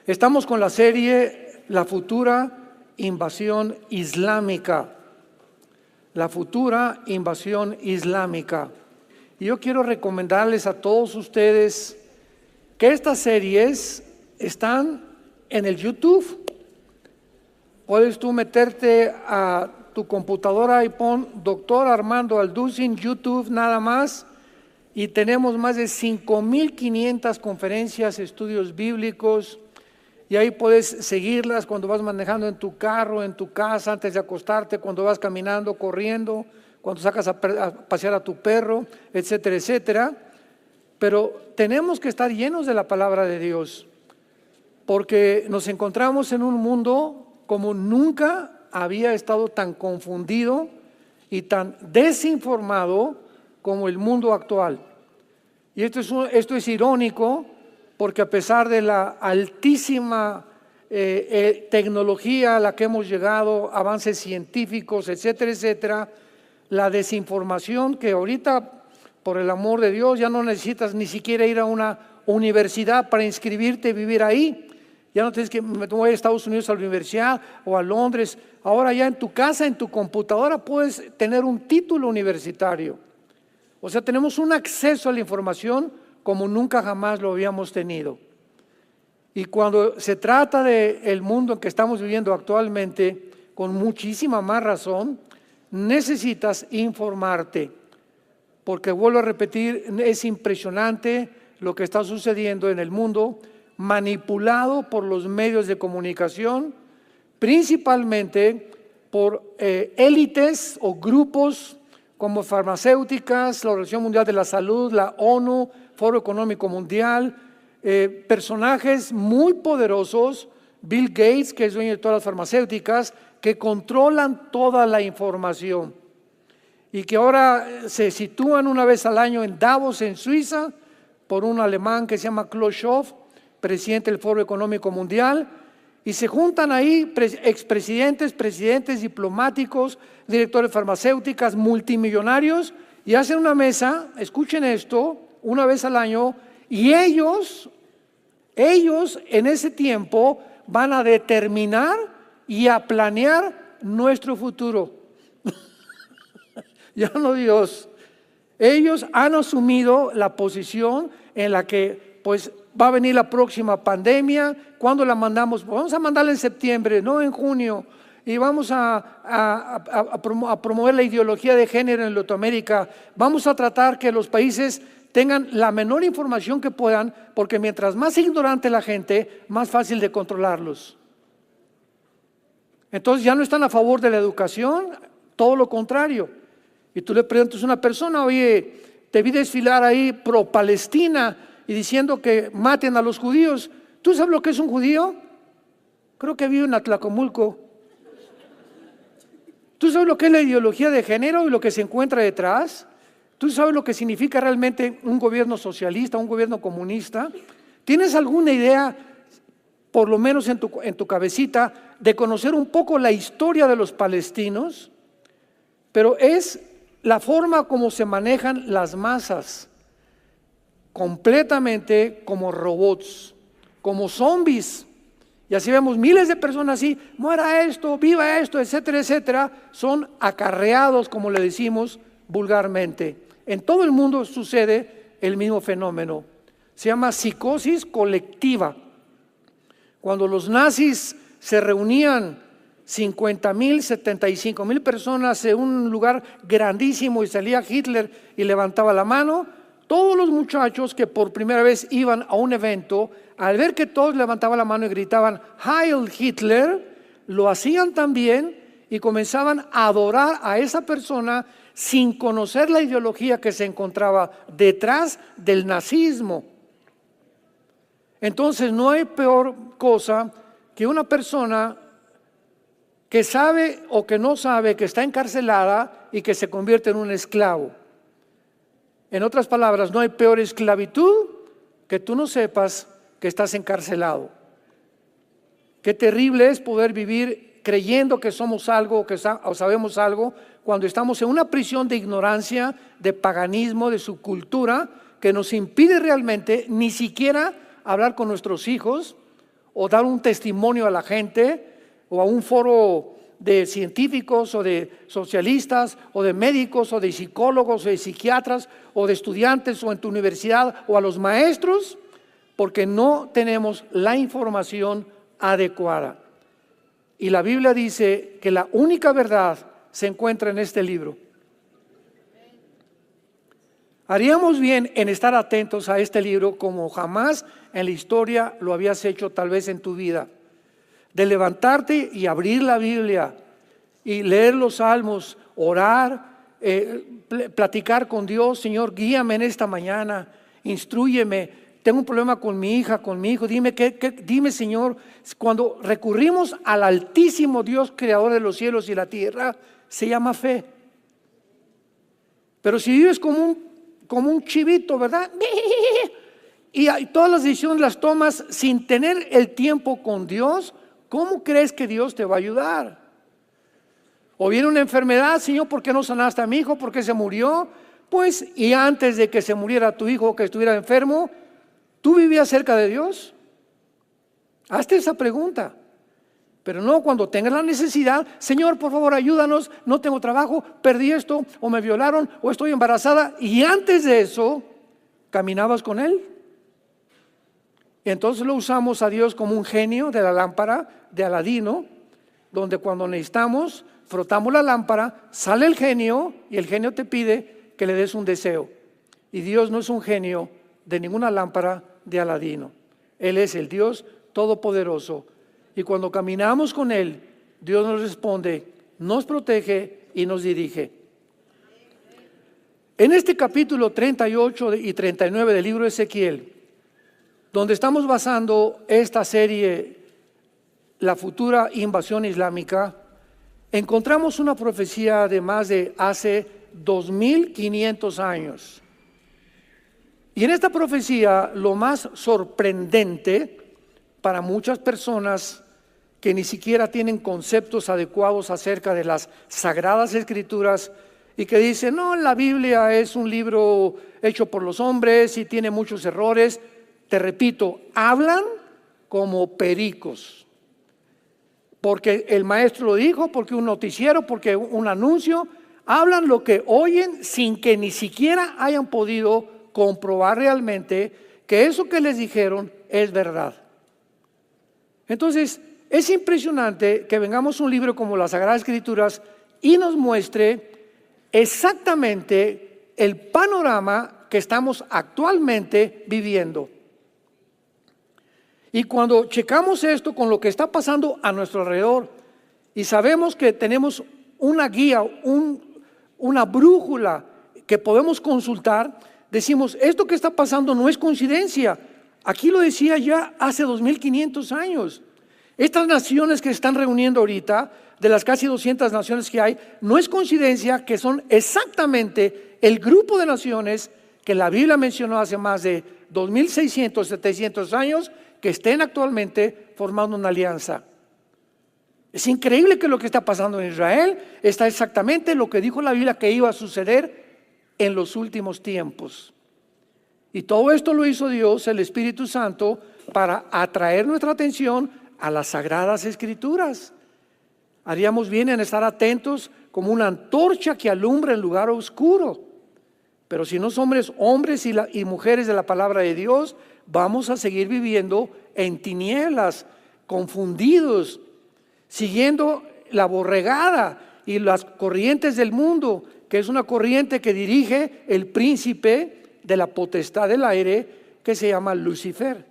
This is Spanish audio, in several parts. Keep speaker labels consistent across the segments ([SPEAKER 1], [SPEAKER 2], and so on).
[SPEAKER 1] Estamos con la serie La futura invasión islámica. La futura invasión islámica. Y yo quiero recomendarles a todos ustedes que estas series están en el YouTube. Puedes tú meterte a tu computadora y pon Doctor Armando Alducin YouTube nada más, y tenemos más de 5,500 conferencias, estudios bíblicos, y ahí puedes seguirlas cuando vas manejando en tu carro, en tu casa, antes de acostarte, cuando vas caminando, corriendo, cuando sacas a pasear a tu perro, etcétera, etcétera. Pero tenemos que estar llenos de la palabra de Dios, porque nos encontramos en un mundo como nunca había estado tan confundido y tan desinformado como el mundo actual. Y esto es irónico, porque a pesar de la altísima tecnología a la que hemos llegado, avances científicos, etcétera, etcétera, la desinformación que ahorita, por el amor de Dios, ya no necesitas ni siquiera ir a una universidad para inscribirte y vivir ahí. Ya no tienes que me voy a Estados Unidos a la universidad o a Londres. Ahora ya en tu casa, en tu computadora, puedes tener un título universitario. O sea, tenemos un acceso a la información como nunca jamás lo habíamos tenido. Y cuando se trata del mundo en que estamos viviendo actualmente, con muchísima más razón, necesitas informarte. Porque vuelvo a repetir, es impresionante lo que está sucediendo en el mundo, manipulado por los medios de comunicación, principalmente por élites o grupos como farmacéuticas, la Organización Mundial de la Salud, la ONU, Foro Económico Mundial, personajes muy poderosos, Bill Gates, que es dueño de todas las farmacéuticas, que controlan toda la información y que ahora se sitúan una vez al año en Davos, en Suiza, por un alemán que se llama Klaus Schwab, presidente del Foro Económico Mundial, y se juntan ahí expresidentes, presidentes, diplomáticos, directores de farmacéuticas, multimillonarios, y hacen una mesa, escuchen esto, una vez al año, y ellos en ese tiempo van a determinar y a planear nuestro futuro. Ya no Dios. Ellos han asumido la posición en la que pues va a venir la próxima pandemia. ¿Cuándo la mandamos? Pues vamos a mandarla en septiembre, no en junio. Y vamos a promover la ideología de género en Latinoamérica. Vamos a tratar que los países tengan la menor información que puedan, porque mientras más ignorante la gente, más fácil de controlarlos. Entonces ya no están a favor de la educación, todo lo contrario. Y tú le preguntas a una persona, oye, te vi desfilar ahí pro Palestina y diciendo que maten a los judíos. ¿Tú sabes lo que es un judío? Creo que vive en Atlacomulco. ¿Tú sabes lo que es la ideología de género y lo que se encuentra detrás? ¿Tú sabes lo que significa realmente un gobierno socialista, un gobierno comunista? ¿Tienes alguna idea, por lo menos en tu cabecita, de conocer un poco la historia de los palestinos? Pero es la forma como se manejan las masas, completamente como robots, como zombies. Y así vemos miles de personas así, muera esto, viva esto, etcétera, etcétera. Son acarreados, como le decimos vulgarmente. En todo el mundo sucede el mismo fenómeno. Se llama psicosis colectiva. Cuando los nazis se reunían 50,000, 75,000 personas en un lugar grandísimo y salía Hitler y levantaba la mano, todos los muchachos que por primera vez iban a un evento, al ver que todos levantaban la mano y gritaban Heil Hitler, lo hacían también y comenzaban a adorar a esa persona sin conocer la ideología que se encontraba detrás del nazismo. Entonces no hay peor cosa que una persona que sabe o que no sabe que está encarcelada y que se convierte en un esclavo. En otras palabras, no hay peor esclavitud que tú no sepas que estás encarcelado. Qué terrible es poder vivir creyendo que somos algo o sabemos algo cuando estamos en una prisión de ignorancia, de paganismo, de subcultura, que nos impide realmente ni siquiera hablar con nuestros hijos o dar un testimonio a la gente o a un foro de científicos o de socialistas o de médicos o de psicólogos o de psiquiatras o de estudiantes o en tu universidad o a los maestros, porque no tenemos la información adecuada. Y la Biblia dice que la única verdad se encuentra en este libro. Haríamos bien en estar atentos a este libro como jamás en la historia lo habías hecho tal vez en tu vida. De levantarte y abrir la Biblia y leer los salmos, orar, platicar con Dios. Señor, guíame en esta mañana, instrúyeme. Tengo un problema con mi hija, con mi hijo. Dime, Señor, cuando recurrimos al Altísimo Dios, creador de los cielos y la tierra, se llama fe. Pero si vives como un chivito, ¿verdad? Y todas las decisiones las tomas sin tener el tiempo con Dios, ¿cómo crees que Dios te va a ayudar? O viene una enfermedad, Señor, ¿por qué no sanaste a mi hijo? ¿Por qué se murió? Pues, y antes de que se muriera tu hijo o que estuviera enfermo, ¿tú vivías cerca de Dios? Hazte esa pregunta. Pero no cuando tengas la necesidad, Señor, por favor, ayúdanos, no tengo trabajo, perdí esto, o me violaron, o estoy embarazada. Y antes de eso, ¿caminabas con Él? Y entonces lo usamos a Dios como un genio de la lámpara de Aladino, donde cuando necesitamos, frotamos la lámpara, sale el genio y el genio te pide que le des un deseo. Y Dios no es un genio de ninguna lámpara de Aladino. Él es el Dios todopoderoso. Y cuando caminamos con Él, Dios nos responde, nos protege y nos dirige. En este capítulo 38 y 39 del libro de Ezequiel, donde estamos basando esta serie, la futura invasión islámica, encontramos una profecía de más de hace 2500 años. Y en esta profecía, lo más sorprendente para muchas personas que ni siquiera tienen conceptos adecuados acerca de las Sagradas Escrituras y que dicen, no, la Biblia es un libro hecho por los hombres y tiene muchos errores. Te repito, hablan como pericos, porque el maestro lo dijo, porque un noticiero, porque un anuncio, hablan lo que oyen sin que ni siquiera hayan podido comprobar realmente que eso que les dijeron es verdad. Entonces, es impresionante que vengamos a un libro como las Sagradas Escrituras y nos muestre exactamente el panorama que estamos actualmente viviendo. Y cuando checamos esto con lo que está pasando a nuestro alrededor y sabemos que tenemos una guía, una brújula que podemos consultar, decimos, esto que está pasando no es coincidencia. Aquí lo decía ya hace 2500 años. Estas naciones que se están reuniendo ahorita, de las casi 200 naciones que hay, no es coincidencia que son exactamente el grupo de naciones que la Biblia mencionó hace más de 2600, 700 años, que estén actualmente formando una alianza. Es increíble que lo que está pasando en Israel está exactamente lo que dijo la Biblia que iba a suceder en los últimos tiempos. Y todo esto lo hizo Dios, el Espíritu Santo, para atraer nuestra atención a las Sagradas Escrituras. Haríamos bien en estar atentos como una antorcha que alumbra en lugar oscuro. Pero si no somos hombres y mujeres de la palabra de Dios, vamos a seguir viviendo en tinieblas, confundidos, siguiendo la borregada y las corrientes del mundo, que es una corriente que dirige el príncipe de la potestad del aire, que se llama Lucifer.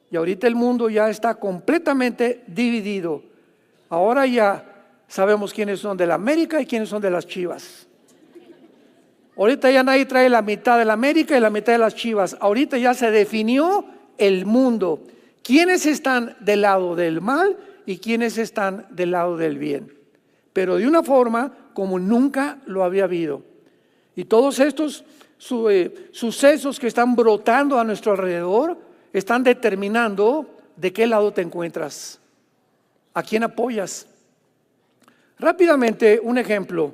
[SPEAKER 1] Y ahorita el mundo ya está completamente dividido. Ahora ya sabemos quiénes son de la América y quiénes son de las Chivas. Ahorita ya nadie trae la mitad de la América y la mitad de las Chivas. Ahorita ya se definió el mundo. ¿Quiénes están del lado del mal y quiénes están del lado del bien? Pero de una forma como nunca lo había habido. Y todos estos sucesos que están brotando a nuestro alrededor están determinando de qué lado te encuentras, a quién apoyas. Rápidamente, un ejemplo.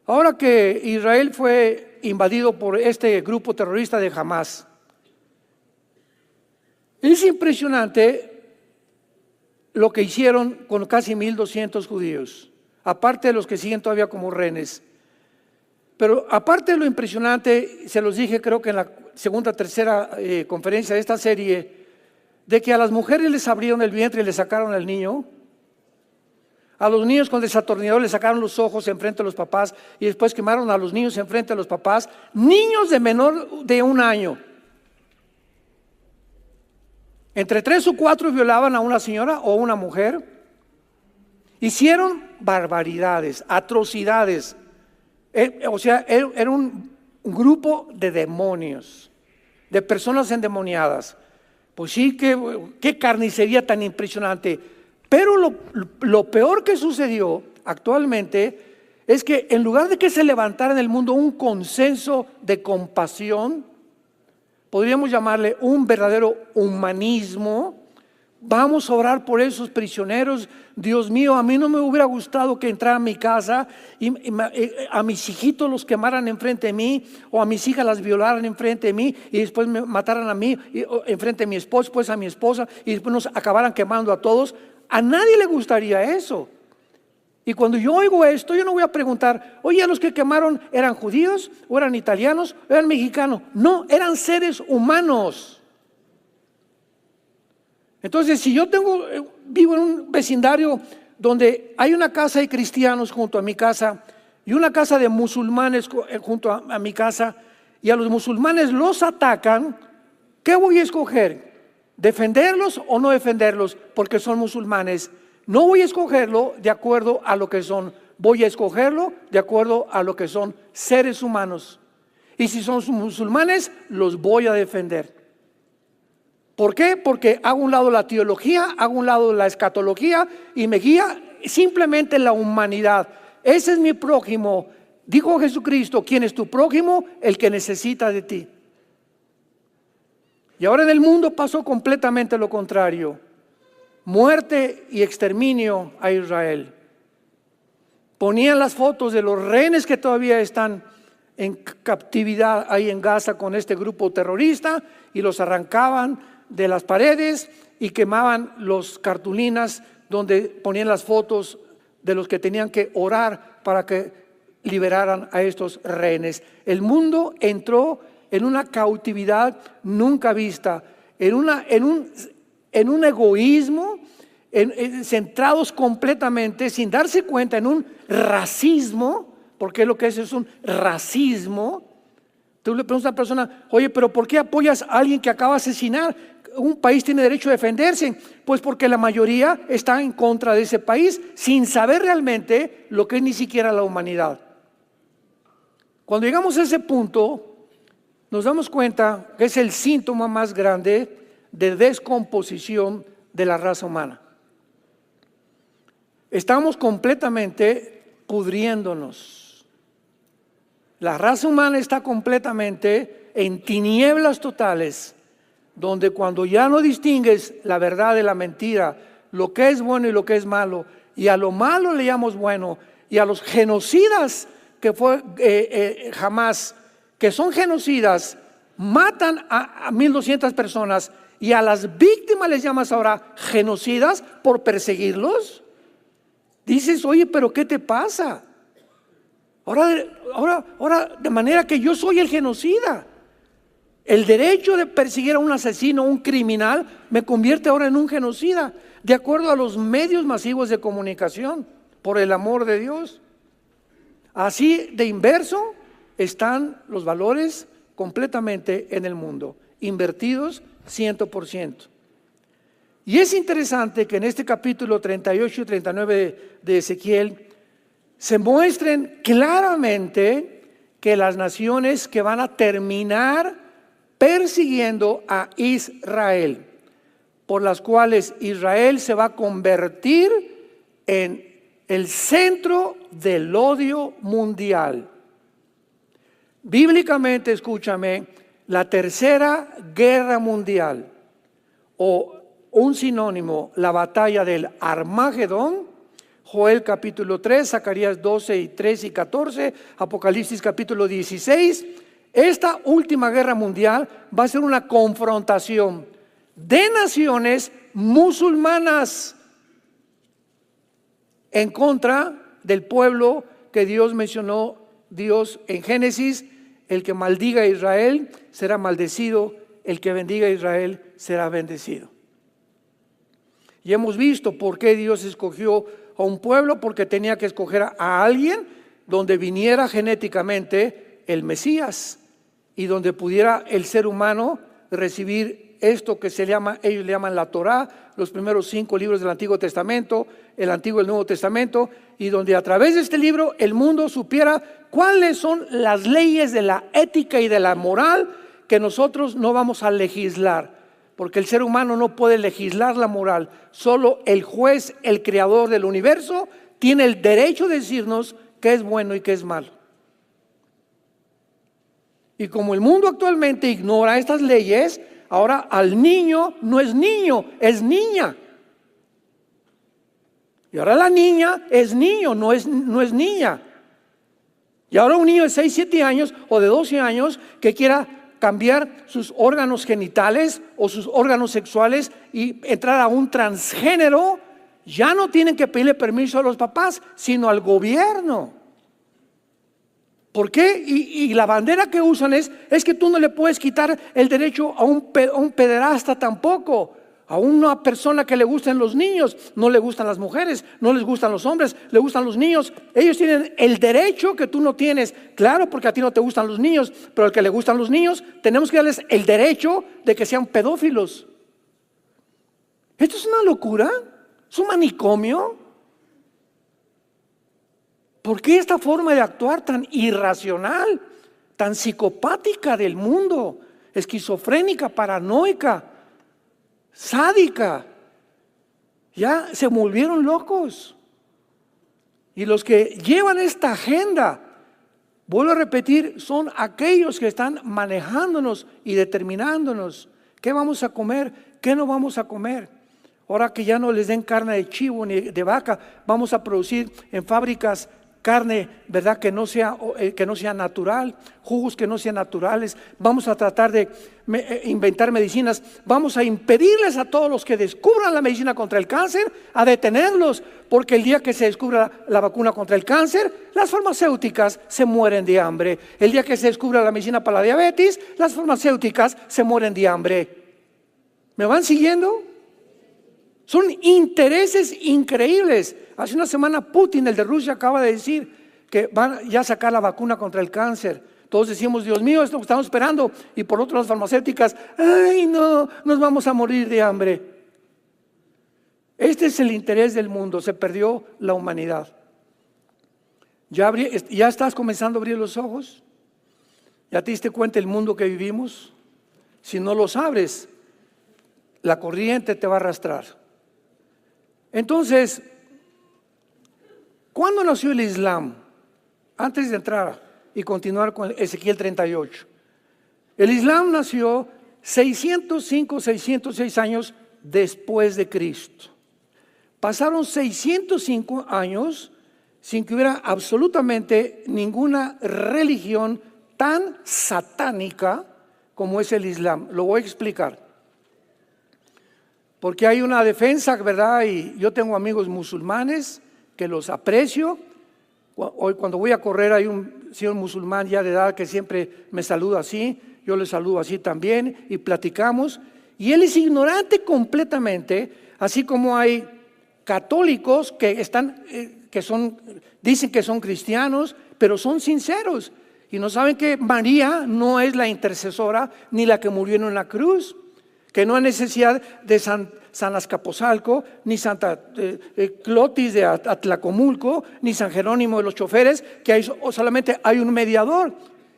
[SPEAKER 1] Ahora que Israel fue invadido por este grupo terrorista de Hamás, Es impresionante lo que hicieron con casi 1,200 judíos, aparte de los que siguen todavía como rehenes. Pero aparte de lo impresionante, se los dije creo que en la segunda, tercera conferencia de esta serie, de que a las mujeres les abrieron el vientre y les sacaron al niño. A los niños con desatornillador les sacaron los ojos enfrente de los papás y después quemaron a los niños enfrente de los papás. Niños de menor de 1 año. Entre 3 o 4 violaban a una señora o una mujer. Hicieron barbaridades, atrocidades. O sea, era un grupo de demonios, de personas endemoniadas. Pues sí, qué carnicería tan impresionante. Pero lo peor que sucedió actualmente es que en lugar de que se levantara en el mundo un consenso de compasión, podríamos llamarle un verdadero humanismo. Vamos a orar por esos prisioneros. Dios mío, a mí no me hubiera gustado que entrara a mi casa y a mis hijitos los quemaran enfrente de mí, o a mis hijas las violaran enfrente de mí y después me mataran a mí enfrente de mi esposo, pues a mi esposa, y después nos acabaran quemando a todos. A nadie le gustaría eso. Y cuando yo oigo esto, yo no voy a preguntar, oye, ¿a los que quemaron eran judíos o eran italianos o eran mexicanos? No, eran seres humanos. Entonces, si yo vivo en un vecindario donde hay una casa de cristianos junto a mi casa y una casa de musulmanes junto a mi casa, y a los musulmanes los atacan, ¿qué voy a escoger? ¿Defenderlos o no defenderlos? Porque son musulmanes. No voy a escogerlo de acuerdo a lo que son, voy a escogerlo de acuerdo a lo que son seres humanos. Y si son musulmanes, los voy a defender. ¿Por qué? Porque hago un lado la teología, hago un lado la escatología y me guía simplemente la humanidad. Ese es mi prójimo. Dijo Jesucristo, ¿quién es tu prójimo? El que necesita de ti. Y ahora en el mundo pasó completamente lo contrario. Muerte y exterminio a Israel. Ponían las fotos de los rehenes que todavía están en captividad ahí en Gaza con este grupo terrorista y los arrancaban de las paredes y quemaban los cartulinas donde ponían las fotos de los que tenían que orar para que liberaran a estos rehenes. El mundo entró en una cautividad nunca vista, en un egoísmo, centrados completamente, sin darse cuenta, en un racismo, porque lo que es un racismo. Tú le preguntas a una persona, oye, pero ¿por qué apoyas a alguien que acaba de asesinar? Un país tiene derecho a defenderse. Pues porque la mayoría está en contra de ese país, sin saber realmente lo que es ni siquiera la humanidad. Cuando llegamos a ese punto, nos damos cuenta que es el síntoma más grande de descomposición de la raza humana. Estamos completamente pudriéndonos. La raza humana está completamente en tinieblas totales, donde cuando ya no distingues la verdad de la mentira, lo que es bueno y lo que es malo, y a lo malo le llamamos bueno, y a los genocidas que fue Hamás, que son genocidas, matan a 1,200 personas, y a las víctimas les llamas ahora genocidas por perseguirlos. Dices, oye, pero ¿qué te pasa? Ahora, de manera que yo soy el genocida. El derecho de perseguir a un asesino, un criminal, me convierte ahora en un genocida, de acuerdo a los medios masivos de comunicación, por el amor de Dios. Así de inverso están los valores completamente en el mundo, invertidos 100%. Y es interesante que en este capítulo 38 y 39 de Ezequiel se muestren claramente que las naciones que van a terminar persiguiendo a Israel, por las cuales Israel se va a convertir en el centro del odio mundial. Bíblicamente, escúchame, la tercera guerra mundial, o un sinónimo, la batalla del Armagedón, Joel capítulo 3, Zacarías 12 y 13 y 14, Apocalipsis capítulo 16. Esta última guerra mundial va a ser una confrontación de naciones musulmanas en contra del pueblo que Dios mencionó. Dios en Génesis: el que maldiga a Israel será maldecido, el que bendiga a Israel será bendecido. Y hemos visto por qué Dios escogió a un pueblo, porque tenía que escoger a alguien donde viniera genéticamente el Mesías y donde pudiera el ser humano recibir esto que ellos le llaman la Torá, los primeros 5 libros del Antiguo Testamento, el Antiguo y el Nuevo Testamento, y donde a través de este libro el mundo supiera cuáles son las leyes de la ética y de la moral que nosotros no vamos a legislar, porque el ser humano no puede legislar la moral. Solo el juez, el creador del universo, tiene el derecho de decirnos qué es bueno y qué es malo. Y como el mundo actualmente ignora estas leyes, ahora al niño no es niño, es niña. Y ahora la niña es niño, no es niña. Y ahora un niño de 6, 7 años o de 12 años que quiera cambiar sus órganos genitales o sus órganos sexuales y entrar a un transgénero, ya no tienen que pedirle permiso a los papás, sino al gobierno. ¿Por qué? Y la bandera que usan es que tú no le puedes quitar el derecho a un pederasta tampoco. A una persona que le gustan los niños, no le gustan las mujeres, no les gustan los hombres, le gustan los niños. Ellos tienen el derecho que tú no tienes. Claro, porque a ti no te gustan los niños, pero al que le gustan los niños, tenemos que darles el derecho de que sean pedófilos. Esto es una locura, es un manicomio. ¿Por qué esta forma de actuar tan irracional, tan psicopática del mundo, esquizofrénica, paranoica, sádica? Ya se volvieron locos. Y los que llevan esta agenda, vuelvo a repetir, son aquellos que están manejándonos y determinándonos qué vamos a comer, qué no vamos a comer. Ahora que ya no les den carne de chivo ni de vaca, vamos a producir en fábricas carne, ¿verdad?, que no sea natural, jugos que no sean naturales. Vamos a tratar de inventar medicinas. Vamos a impedirles a todos los que descubran la medicina contra el cáncer, a detenerlos, porque el día que se descubra la vacuna contra el cáncer, las farmacéuticas se mueren de hambre. El día que se descubra la medicina para la diabetes, las farmacéuticas se mueren de hambre. ¿Me van siguiendo? Son intereses increíbles. Hace una semana Putin, el de Rusia, acaba de decir que van ya a sacar la vacuna contra el cáncer. Todos decimos: Dios mío, esto que estamos esperando. Y por otro, las farmacéuticas: ay, no, nos vamos a morir de hambre. Este es el interés del mundo. Se perdió la humanidad. ¿Ya estás comenzando a abrir los ojos? ¿Ya te diste cuenta del mundo que vivimos? Si no los abres, la corriente te va a arrastrar. Entonces, ¿cuándo nació el Islam? Antes de entrar y continuar con Ezequiel 38. El Islam nació 605, 606 años después de Cristo. Pasaron 605 años sin que hubiera absolutamente ninguna religión tan satánica como es el Islam. Lo voy a explicar. Porque hay una defensa, ¿verdad? Y yo tengo amigos musulmanes que los aprecio. Hoy cuando voy a correr hay un señor musulmán ya de edad que siempre me saluda así. Yo le saludo así también y platicamos. Y él es ignorante completamente, así como hay católicos que dicen que son cristianos, pero son sinceros. Y no saben que María no es la intercesora ni la que murió en una cruz. Que no hay necesidad de San Azcapotzalco, ni Santa Clotis de Atlacomulco, ni San Jerónimo de los choferes, que solamente hay un mediador.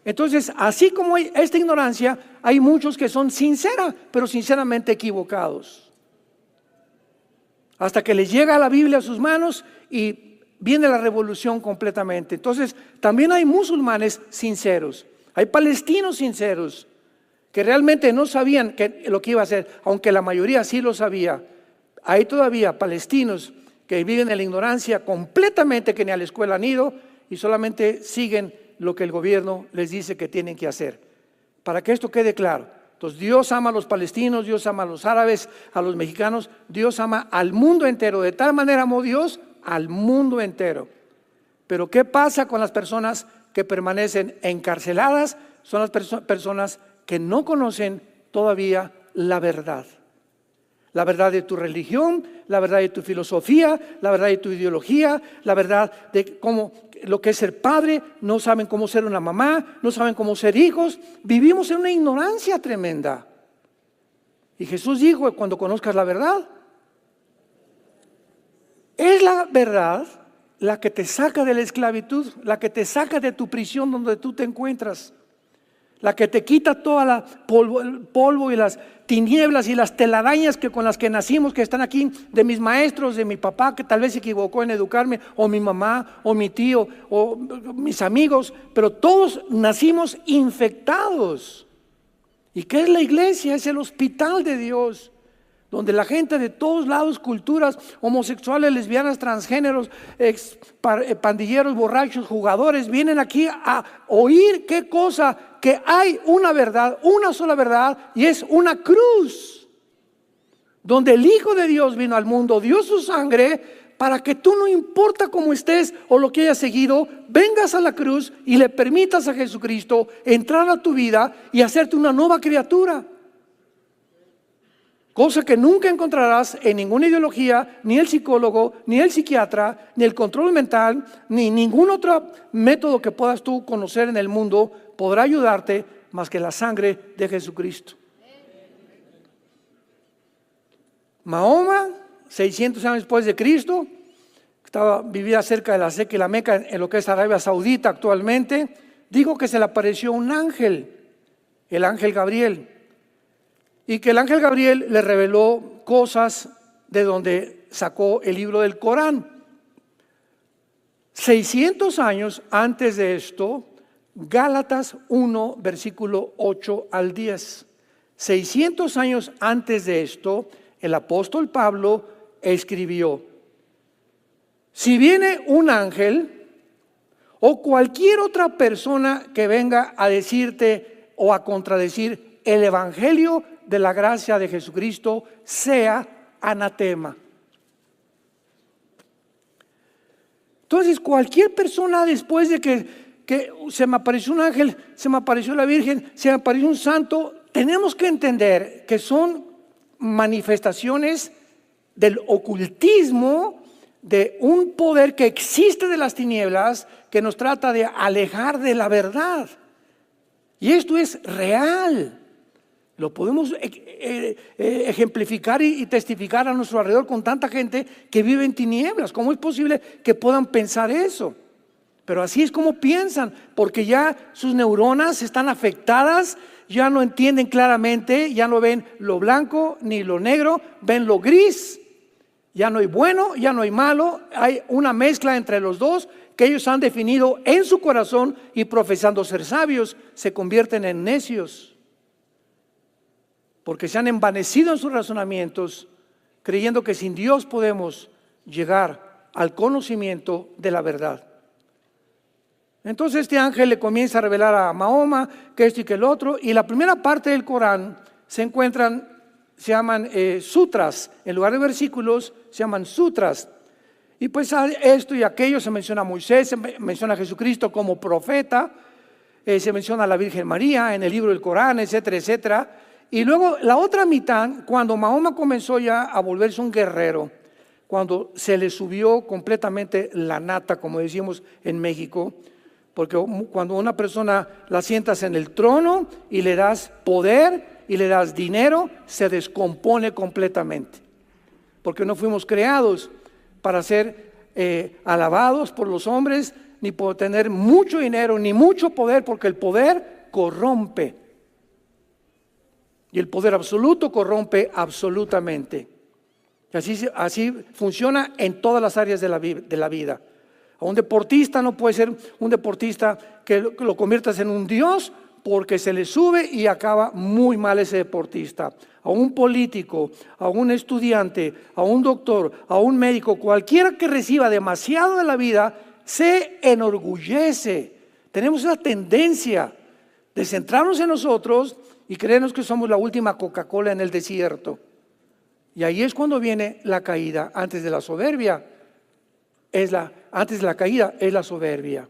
[SPEAKER 1] Entonces, así como hay esta ignorancia, hay muchos que son sinceros, pero sinceramente equivocados. Hasta que les llega la Biblia a sus manos y viene la revolución completamente. Entonces, también hay musulmanes sinceros, hay palestinos sinceros, que realmente no sabían lo que iba a hacer, aunque la mayoría sí lo sabía. Hay todavía palestinos que viven en la ignorancia completamente, que ni a la escuela han ido y solamente siguen lo que el gobierno les dice que tienen que hacer. Para que esto quede claro, Entonces Dios ama a los palestinos, Dios ama a los árabes, a los mexicanos, Dios ama al mundo entero. De tal manera amó Dios al mundo entero. Pero ¿qué pasa con las personas que permanecen encarceladas? Son las personas que no conocen todavía la verdad. La verdad de tu religión, la verdad de tu filosofía, la verdad de tu ideología, la verdad de cómo lo que es ser padre, no saben cómo ser una mamá, no saben cómo ser hijos. Vivimos en una ignorancia tremenda. Y Jesús dijo, cuando conozcas la verdad, es la verdad la que te saca de la esclavitud, la que te saca de tu prisión donde tú te encuentras, la que te quita toda la polvo y las tinieblas y las telarañas con las que nacimos, que están aquí, de mis maestros, de mi papá que tal vez se equivocó en educarme, o mi mamá, o mi tío, o mis amigos, pero todos nacimos infectados. ¿Y qué es la iglesia? Es el hospital de Dios, donde la gente de todos lados, culturas, homosexuales, lesbianas, transgéneros, pandilleros, borrachos, jugadores, vienen aquí a oír qué cosa, que hay una verdad, una sola verdad, y es una cruz, donde el Hijo de Dios vino al mundo, dio su sangre, para que tú, no importa cómo estés o lo que hayas seguido, vengas a la cruz y le permitas a Jesucristo entrar a tu vida y hacerte una nueva criatura. Cosa que nunca encontrarás en ninguna ideología, ni el psicólogo, ni el psiquiatra, ni el control mental, ni ningún otro método que puedas tú conocer en el mundo podrá ayudarte más que la sangre de Jesucristo. Mahoma, 600 años después de Cristo, vivía cerca de la Meca y la Meca, en lo que es Arabia Saudita actualmente, dijo que se le apareció un ángel, el ángel Gabriel. Y que el ángel Gabriel le reveló cosas de donde sacó el libro del Corán. 600 años antes de esto, Gálatas 1, versículo 8 al 10. 600 años antes de esto, el apóstol Pablo escribió: si viene un ángel o cualquier otra persona que venga a decirte o a contradecir el evangelio de la gracia de Jesucristo, sea anatema. Entonces, cualquier persona, después de que se me apareció un ángel, se me apareció la Virgen, se me apareció un santo, tenemos que entender que son manifestaciones del ocultismo, de un poder que existe de las tinieblas, que nos trata de alejar de la verdad. Y esto es real. Lo podemos ejemplificar y testificar a nuestro alrededor con tanta gente que vive en tinieblas. ¿Cómo es posible que puedan pensar eso? Pero así es como piensan, porque ya sus neuronas están afectadas, ya no entienden claramente, ya no ven lo blanco ni lo negro, ven lo gris. Ya no hay bueno, ya no hay malo, hay una mezcla entre los dos que ellos han definido en su corazón, y profesando ser sabios, se convierten en necios. Porque se han envanecido en sus razonamientos, creyendo que sin Dios podemos llegar al conocimiento de la verdad. Entonces este ángel le comienza a revelar a Mahoma que esto y que el otro, y la primera parte del Corán se llaman sutras, en lugar de versículos se llaman sutras. Y pues esto y aquello, se menciona a Moisés, se menciona a Jesucristo como profeta, se menciona a la Virgen María en el libro del Corán, etcétera, etcétera. Y luego la otra mitad, cuando Mahoma comenzó ya a volverse un guerrero, cuando se le subió completamente la nata, como decimos en México, porque cuando una persona la sientas en el trono y le das poder y le das dinero, se descompone completamente. Porque no fuimos creados para ser alabados por los hombres, ni por tener mucho dinero, ni mucho poder, porque el poder corrompe. Y el poder absoluto corrompe absolutamente. Así funciona en todas las áreas de la vida. A un deportista no puede ser un deportista que lo conviertas en un dios, porque se le sube y acaba muy mal ese deportista. A un político, a un estudiante, a un doctor, a un médico, cualquiera que reciba demasiado de la vida, se enorgullece. Tenemos esa tendencia de centrarnos en nosotros y creemos que somos la última Coca-Cola en el desierto. Y ahí es cuando viene la caída. Antes de la soberbia, antes de la caída es la soberbia.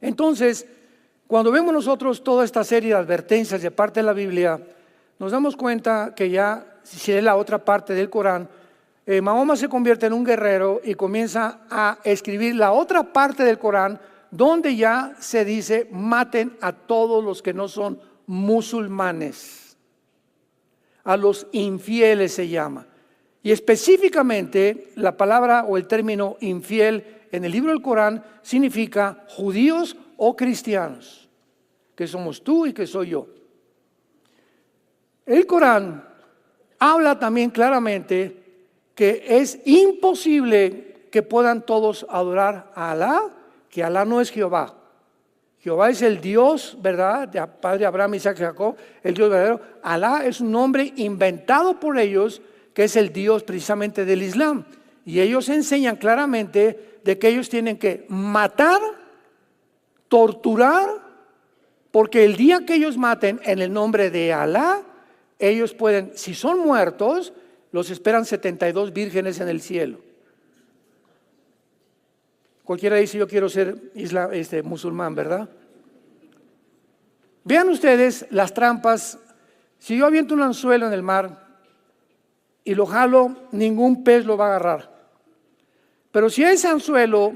[SPEAKER 1] Entonces, cuando vemos nosotros toda esta serie de advertencias de parte de la Biblia, nos damos cuenta que ya, si es la otra parte del Corán, Mahoma se convierte en un guerrero y comienza a escribir la otra parte del Corán, donde ya se dice: maten a todos los que no son musulmanes, a los infieles se llama. Y específicamente la palabra o el término infiel en el libro del Corán significa judíos o cristianos, que somos tú y que soy yo. El Corán habla también claramente que es imposible que puedan todos adorar a Alá, que Alá no es Jehová. Jehová es el Dios, ¿verdad?, de padre Abraham, Isaac y Jacob, el Dios verdadero. Alá es un nombre inventado por ellos, que es el Dios precisamente del Islam. Y ellos enseñan claramente de que ellos tienen que matar, torturar, porque el día que ellos maten en el nombre de Alá, ellos pueden, si son muertos, los esperan 72 vírgenes en el cielo. Cualquiera dice: yo quiero ser musulmán, ¿verdad? Vean ustedes las trampas. Si yo aviento un anzuelo en el mar y lo jalo, ningún pez lo va a agarrar. Pero si a ese anzuelo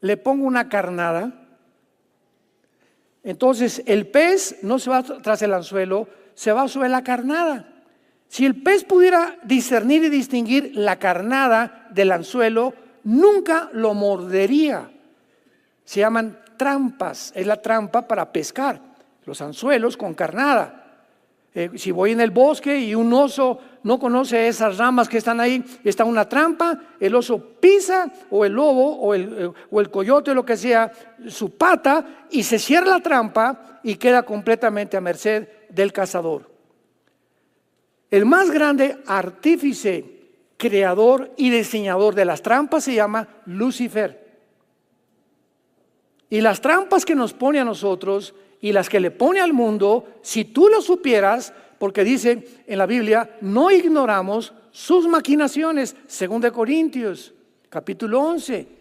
[SPEAKER 1] le pongo una carnada, entonces el pez no se va tras el anzuelo, se va sobre la carnada. Si el pez pudiera discernir y distinguir la carnada del anzuelo, nunca lo mordería. Se llaman trampas, es la trampa para pescar, los anzuelos con carnada. Si voy en el bosque y un oso no conoce esas ramas que están ahí, está una trampa, el oso pisa, o el lobo o el coyote o lo que sea, su pata, y se cierra la trampa y queda completamente a merced del cazador. El más grande artífice, creador y diseñador de las trampas se llama Lucifer. Y las trampas que nos pone a nosotros y las que le pone al mundo, si tú lo supieras, porque dice en la Biblia: no ignoramos sus maquinaciones, 2 Corintios, capítulo 11.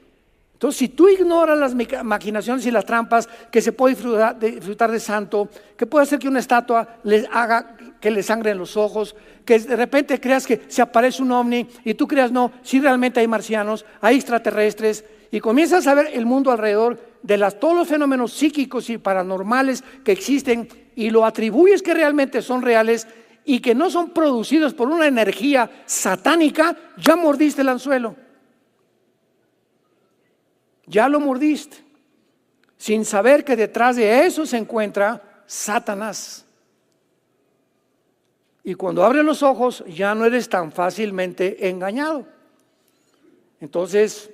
[SPEAKER 1] Entonces, si tú ignoras las maquinaciones y las trampas, que se puede disfrutar de santo, que puede hacer que una estatua les haga que le sangren los ojos, que de repente creas que se aparece un ovni y tú creas no, si realmente hay marcianos, hay extraterrestres, y comienzas a ver el mundo alrededor de todos los fenómenos psíquicos y paranormales que existen, y lo atribuyes que realmente son reales y que no son producidos por una energía satánica, ya mordiste el anzuelo. Ya lo mordiste, sin saber que detrás de eso se encuentra Satanás. Y cuando abres los ojos, ya no eres tan fácilmente engañado. Entonces,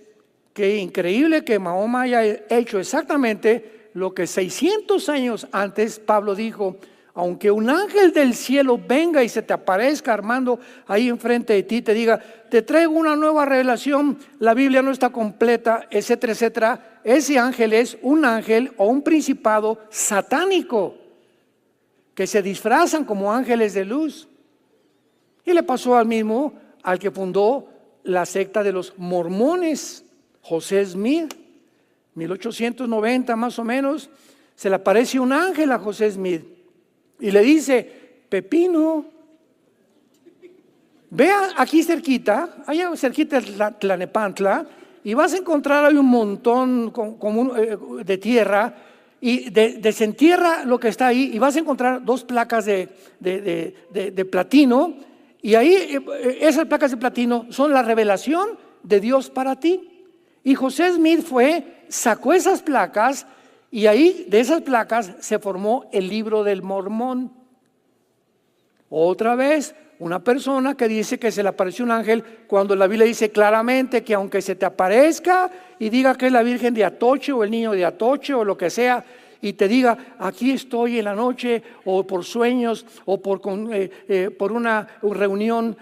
[SPEAKER 1] qué increíble que Mahoma haya hecho exactamente lo que 600 años antes Pablo dijo: aunque un ángel del cielo venga y se te aparezca, Armando, ahí enfrente de ti, te diga: te traigo una nueva revelación, la Biblia no está completa, etcétera, etcétera. Ese ángel es un ángel o un principado satánico, que se disfrazan como ángeles de luz. Y le pasó al mismo al que fundó la secta de los mormones, José Smith, 1890 más o menos. Se le aparece un ángel a José Smith y le dice: Pepino, vea aquí cerquita, allá cerquita de Tlalnepantla, y vas a encontrar ahí un montón de tierra, y desentierra lo que está ahí, y vas a encontrar 2 placas de platino, y ahí esas placas de platino son la revelación de Dios para ti. Y José Smith sacó esas placas, y ahí de esas placas se formó el libro del Mormón. Otra vez, una persona que dice que se le apareció un ángel, cuando la Biblia dice claramente que aunque se te aparezca y diga que es la Virgen de Atoche o el niño de Atoche o lo que sea, y te diga: aquí estoy en la noche, o por sueños, o por una reunión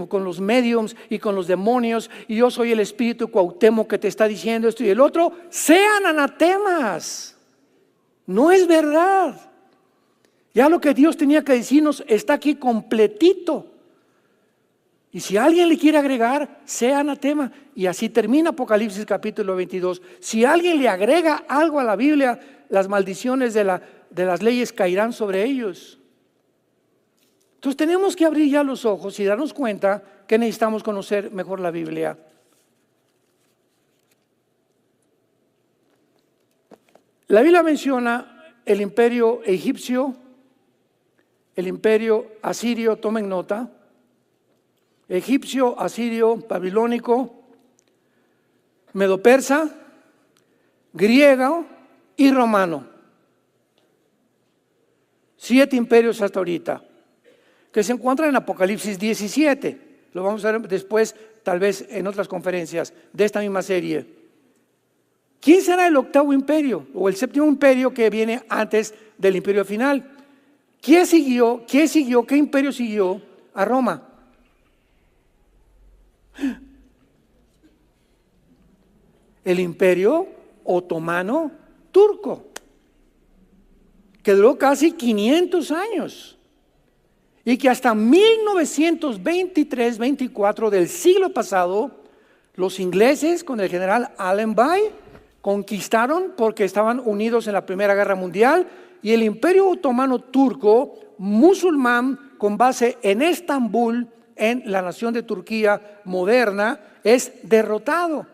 [SPEAKER 1] con los mediums y con los demonios, y yo soy el espíritu Cuauhtémoc que te está diciendo esto y el otro, sean anatemas. No es verdad. Ya lo que Dios tenía que decirnos está aquí completito. Y si alguien le quiere agregar, sea anatema. Y así termina Apocalipsis capítulo 22. Si alguien le agrega algo a la Biblia, las maldiciones de las leyes caerán sobre ellos. Entonces tenemos que abrir ya los ojos y darnos cuenta que necesitamos conocer mejor la Biblia. La Biblia menciona el imperio egipcio, el imperio asirio, tomen nota, egipcio, asirio, babilónico, medo-persa, griego y romano. 7 imperios hasta ahorita, que se encuentran en Apocalipsis 17. Lo vamos a ver después, tal vez en otras conferencias de esta misma serie. ¿Quién será el 8º imperio o el 7º imperio que viene antes del imperio final? ¿Qué siguió? ¿Qué imperio siguió a Roma? El imperio otomano turco, que duró casi 500 años y que hasta 1923-24 del siglo pasado, los ingleses con el general Allenby conquistaron porque estaban unidos en la Primera Guerra Mundial, y el imperio otomano turco musulmán con base en Estambul, en la nación de Turquía moderna, es derrotado.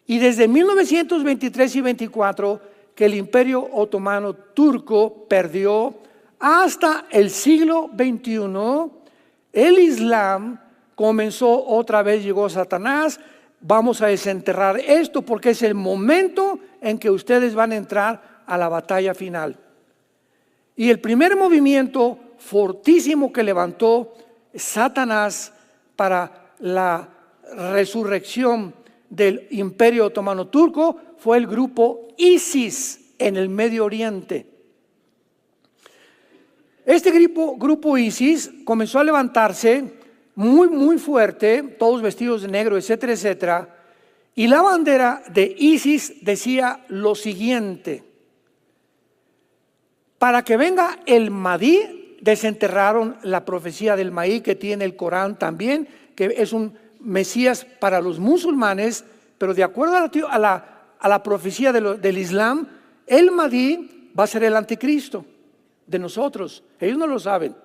[SPEAKER 1] Y desde 1923 y 24 que el imperio otomano turco perdió, hasta el siglo XXI, el Islam comenzó otra vez, llegó Satanás. Vamos a desenterrar esto porque es el momento en que ustedes van a entrar a la batalla final. Y el primer movimiento fortísimo que levantó Satanás para la resurrección del imperio otomano turco fue el grupo ISIS en el Medio Oriente. Este grupo ISIS comenzó a levantarse muy fuerte, todos vestidos de negro, etcétera, etcétera. Y la bandera de ISIS decía lo siguiente: para que venga el Mahdi. Desenterraron la profecía del Mahdi que tiene el Corán también, que es un Mesías para los musulmanes, pero de acuerdo a la profecía del Islam, el Mahdi va a ser el anticristo de nosotros. Ellos no lo saben,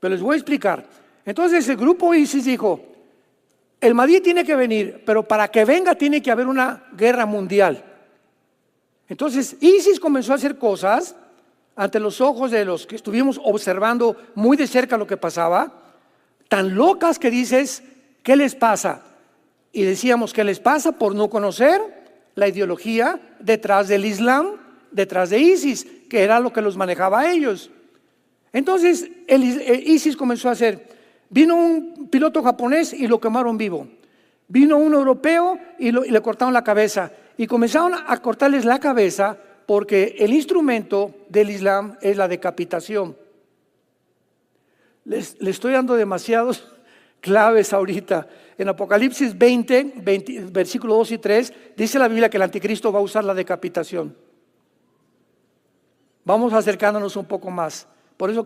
[SPEAKER 1] pero les voy a explicar. Entonces el grupo ISIS dijo: el Mahdi tiene que venir, pero para que venga tiene que haber una guerra mundial. Entonces ISIS comenzó a hacer cosas ante los ojos de los que estuvimos observando muy de cerca lo que pasaba, tan locas que dices, ¿qué les pasa? Y decíamos, ¿qué les pasa? Por no conocer la ideología detrás del Islam, detrás de ISIS, que era lo que los manejaba a ellos. Entonces el ISIS comenzó a hacer, vino un piloto japonés y lo quemaron vivo, vino un europeo y le cortaron la cabeza, y comenzaron a cortarles la cabeza, porque el instrumento del Islam es la decapitación. Les estoy dando demasiados claves ahorita. En Apocalipsis 20, versículos 2 y 3, dice la Biblia que el anticristo va a usar la decapitación. Vamos acercándonos un poco más. Por eso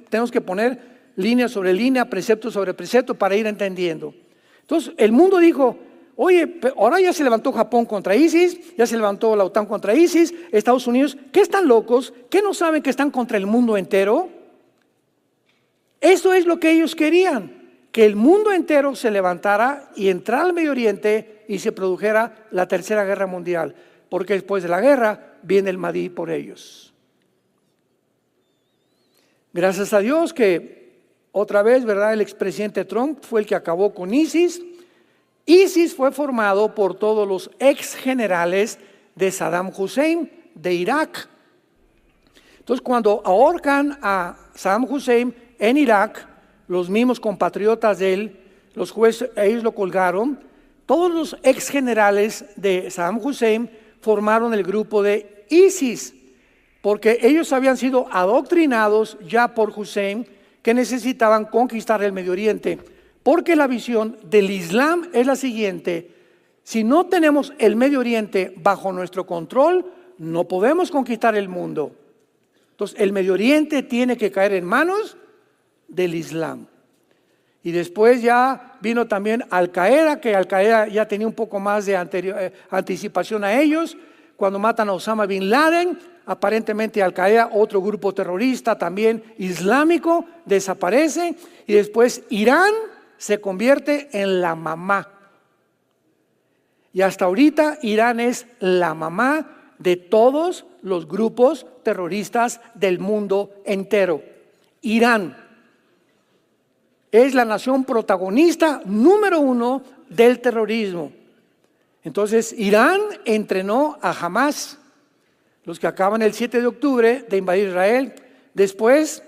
[SPEAKER 1] tenemos que poner línea sobre línea, precepto sobre precepto, para ir entendiendo. Entonces el mundo dijo: oye, ahora ya se levantó Japón contra ISIS, ya se levantó la OTAN contra ISIS, Estados Unidos, ¿qué están locos? ¿Qué no saben que están contra el mundo entero? Eso es lo que ellos querían, que el mundo entero se levantara y entrara al Medio Oriente y se produjera la Tercera Guerra Mundial, porque después de la guerra viene el Mahdi por ellos. Gracias a Dios que otra vez, ¿verdad?, el expresidente Trump fue el que acabó con ISIS. ISIS fue formado por todos los ex generales de Saddam Hussein de Irak. Entonces, cuando ahorcan a Saddam Hussein en Irak, los mismos compatriotas de él, los jueces, ellos lo colgaron. Todos los ex generales de Saddam Hussein formaron el grupo de ISIS, porque ellos habían sido adoctrinados ya por Hussein que necesitaban conquistar el Medio Oriente. Porque la visión del Islam es la siguiente: si no tenemos el Medio Oriente bajo nuestro control, no podemos conquistar el mundo. Entonces, el Medio Oriente tiene que caer en manos del Islam. Y después ya vino también Al-Qaeda, que Al-Qaeda ya tenía un poco más de anticipación a ellos. Cuando matan a Osama Bin Laden, aparentemente Al-Qaeda, otro grupo terrorista también islámico, desaparece. Y después Irán se convierte en la mamá. Y hasta ahorita Irán es la mamá de todos los grupos terroristas del mundo entero. Irán es la nación protagonista número 1 del terrorismo. Entonces, Irán entrenó a Hamas, los que acaban el 7 de octubre de invadir Israel. Después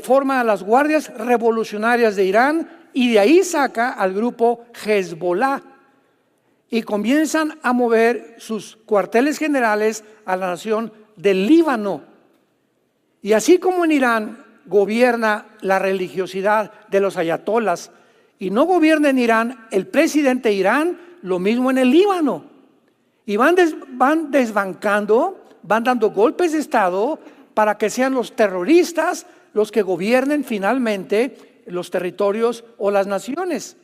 [SPEAKER 1] forma a las guardias revolucionarias de Irán y de ahí saca al grupo Hezbollah. Y comienzan a mover sus cuarteles generales a la nación del Líbano. Y así como en Irán gobierna la religiosidad de los ayatolas y no gobierna en Irán el presidente de Irán, lo mismo en el Líbano. Y van desbancando, van dando golpes de Estado para que sean los terroristas los que gobiernen finalmente los territorios o las naciones.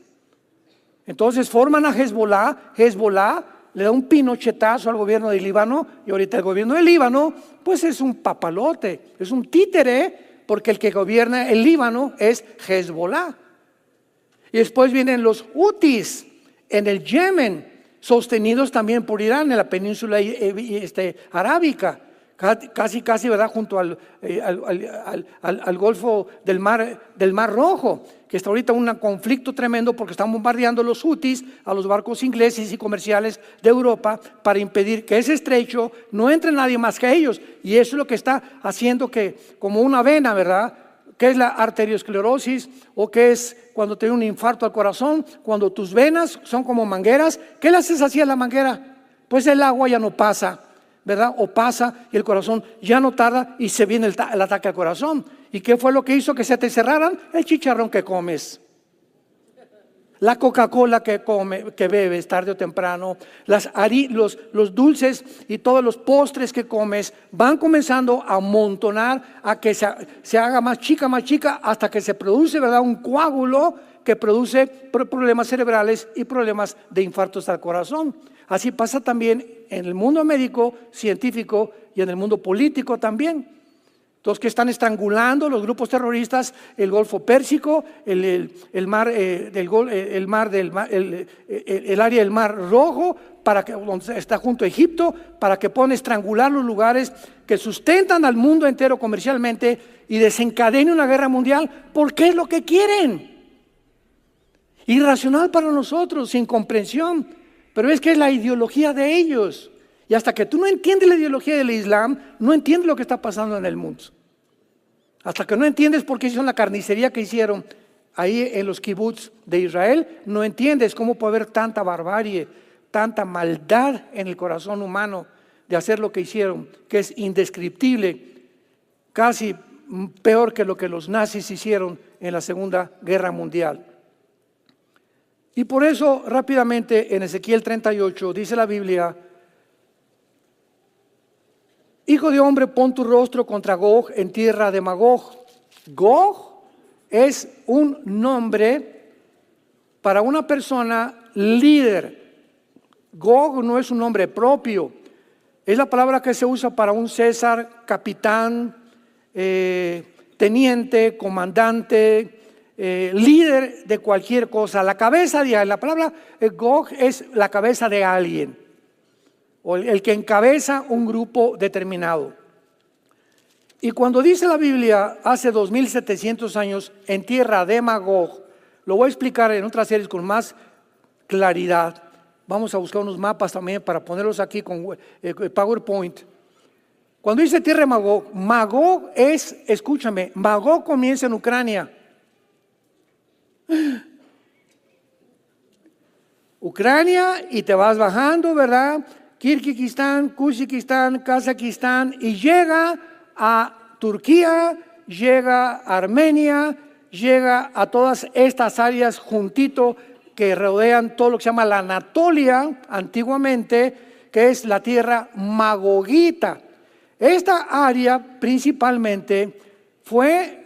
[SPEAKER 1] Entonces forman a Hezbollah. Hezbollah le da un pinochetazo al gobierno del Líbano y ahorita el gobierno del Líbano pues es un papalote, es un títere, porque el que gobierna el Líbano es Hezbollah. Y después vienen los Hutis en el Yemen, sostenidos también por Irán en la península arábica, casi, ¿verdad? Junto al Golfo del Mar Rojo, que está ahorita un conflicto tremendo porque están bombardeando los Hutis a los barcos ingleses y comerciales de Europa para impedir que ese estrecho no entre nadie más que ellos. Y eso es lo que está haciendo que, como una vena, ¿verdad? ¿Qué es la arteriosclerosis? ¿O qué es cuando te da un infarto al corazón? Cuando tus venas son como mangueras. ¿Qué le haces así a la manguera? Pues el agua ya no pasa, ¿verdad? O pasa y el corazón ya no tarda y se viene el ataque al corazón. ¿Y qué fue lo que hizo que se te cerraran? El chicharrón que comes, la Coca-Cola que bebes tarde o temprano, los dulces y todos los postres que comes van comenzando a amontonar, a que se haga más chica, hasta que se produce, ¿verdad? Un coágulo que produce problemas cerebrales y problemas de infartos al corazón. Así pasa también en el mundo médico, científico y en el mundo político también. Entonces, que están estrangulando los grupos terroristas, el Golfo Pérsico, el área del Mar Rojo, donde está junto a Egipto, para que puedan estrangular los lugares que sustentan al mundo entero comercialmente y desencadenen una guerra mundial, porque es lo que quieren. Irracional para nosotros, sin comprensión, pero es que es la ideología de ellos. Y hasta que tú no entiendes la ideología del Islam, no entiendes lo que está pasando en el mundo. Hasta que no entiendes por qué hicieron la carnicería que hicieron ahí en los kibbutz de Israel, no entiendes cómo puede haber tanta barbarie, tanta maldad en el corazón humano de hacer lo que hicieron, que es indescriptible, casi peor que lo que los nazis hicieron en la Segunda Guerra Mundial. Y por eso rápidamente en Ezequiel 38 dice la Biblia: Hijo de hombre, pon tu rostro contra Gog en tierra de Magog. Gog es un nombre para una persona líder. Gog no es un nombre propio. Es la palabra que se usa para un César, capitán, teniente, comandante, líder de cualquier cosa. La cabeza de alguien. La palabra Gog es la cabeza de alguien, o el que encabeza un grupo determinado. Y cuando dice la Biblia hace 2700 años en tierra de Magog, lo voy a explicar en otras series con más claridad. Vamos a buscar unos mapas también para ponerlos aquí con PowerPoint. Cuando dice tierra de Magog, Magog es, escúchame, Magog comienza en Ucrania. Ucrania, y te vas bajando, ¿verdad? Kirguistán, Kuzikistán, Kazajistán, y llega a Turquía, llega a Armenia, llega a todas estas áreas juntito que rodean todo lo que se llama la Anatolia antiguamente, que es la tierra magogita. Esta área principalmente fue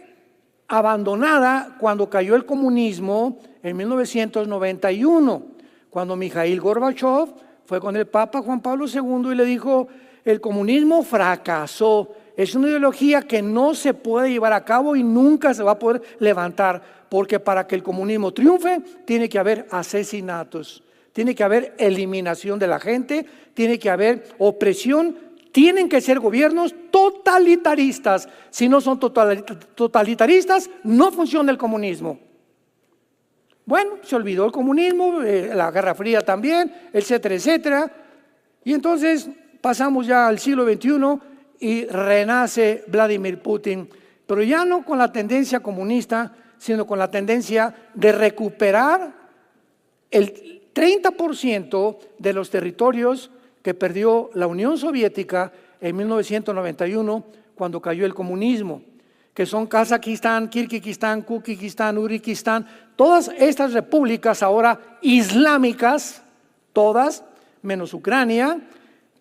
[SPEAKER 1] abandonada cuando cayó el comunismo en 1991, cuando Mikhail Gorbachev fue con el Papa Juan Pablo II y le dijo: el comunismo fracasó, es una ideología que no se puede llevar a cabo y nunca se va a poder levantar, porque para que el comunismo triunfe tiene que haber asesinatos, tiene que haber eliminación de la gente, tiene que haber opresión, tienen que ser gobiernos totalitaristas. Si no son totalitaristas, no funciona el comunismo. Bueno, se olvidó el comunismo, la Guerra Fría también, etcétera, etcétera. Y entonces pasamos ya al siglo XXI y renace Vladimir Putin, pero ya no con la tendencia comunista, sino con la tendencia de recuperar el 30% de los territorios que perdió la Unión Soviética en 1991 cuando cayó el comunismo, que son Kazajistán, Kirguistán, Kuzbekistán, Uzbekistán, todas estas repúblicas ahora islámicas, todas menos Ucrania,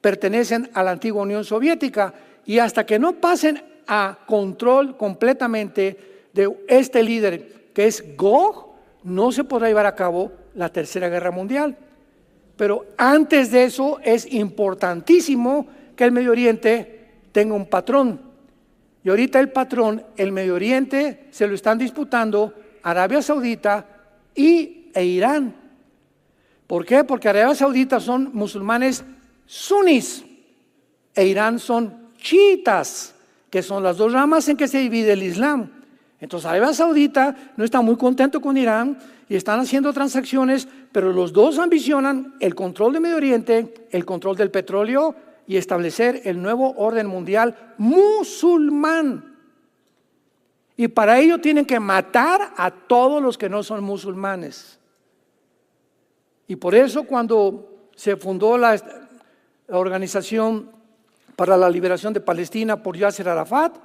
[SPEAKER 1] pertenecen a la antigua Unión Soviética, y hasta que no pasen a control completamente de este líder que es Gog, no se podrá llevar a cabo la Tercera Guerra Mundial. Pero antes de eso es importantísimo que el Medio Oriente tenga un patrón. Y ahorita el patrón, el Medio Oriente, se lo están disputando Arabia Saudita e Irán. ¿Por qué? Porque Arabia Saudita son musulmanes sunís e Irán son chiitas, que son las dos ramas en que se divide el Islam. Entonces Arabia Saudita no está muy contento con Irán y están haciendo transacciones, pero los dos ambicionan el control del Medio Oriente, el control del petróleo y establecer el nuevo orden mundial musulmán. Y para ello tienen que matar a todos los que no son musulmanes. Y por eso cuando se fundó la Organización para la Liberación de Palestina por Yasser Arafat,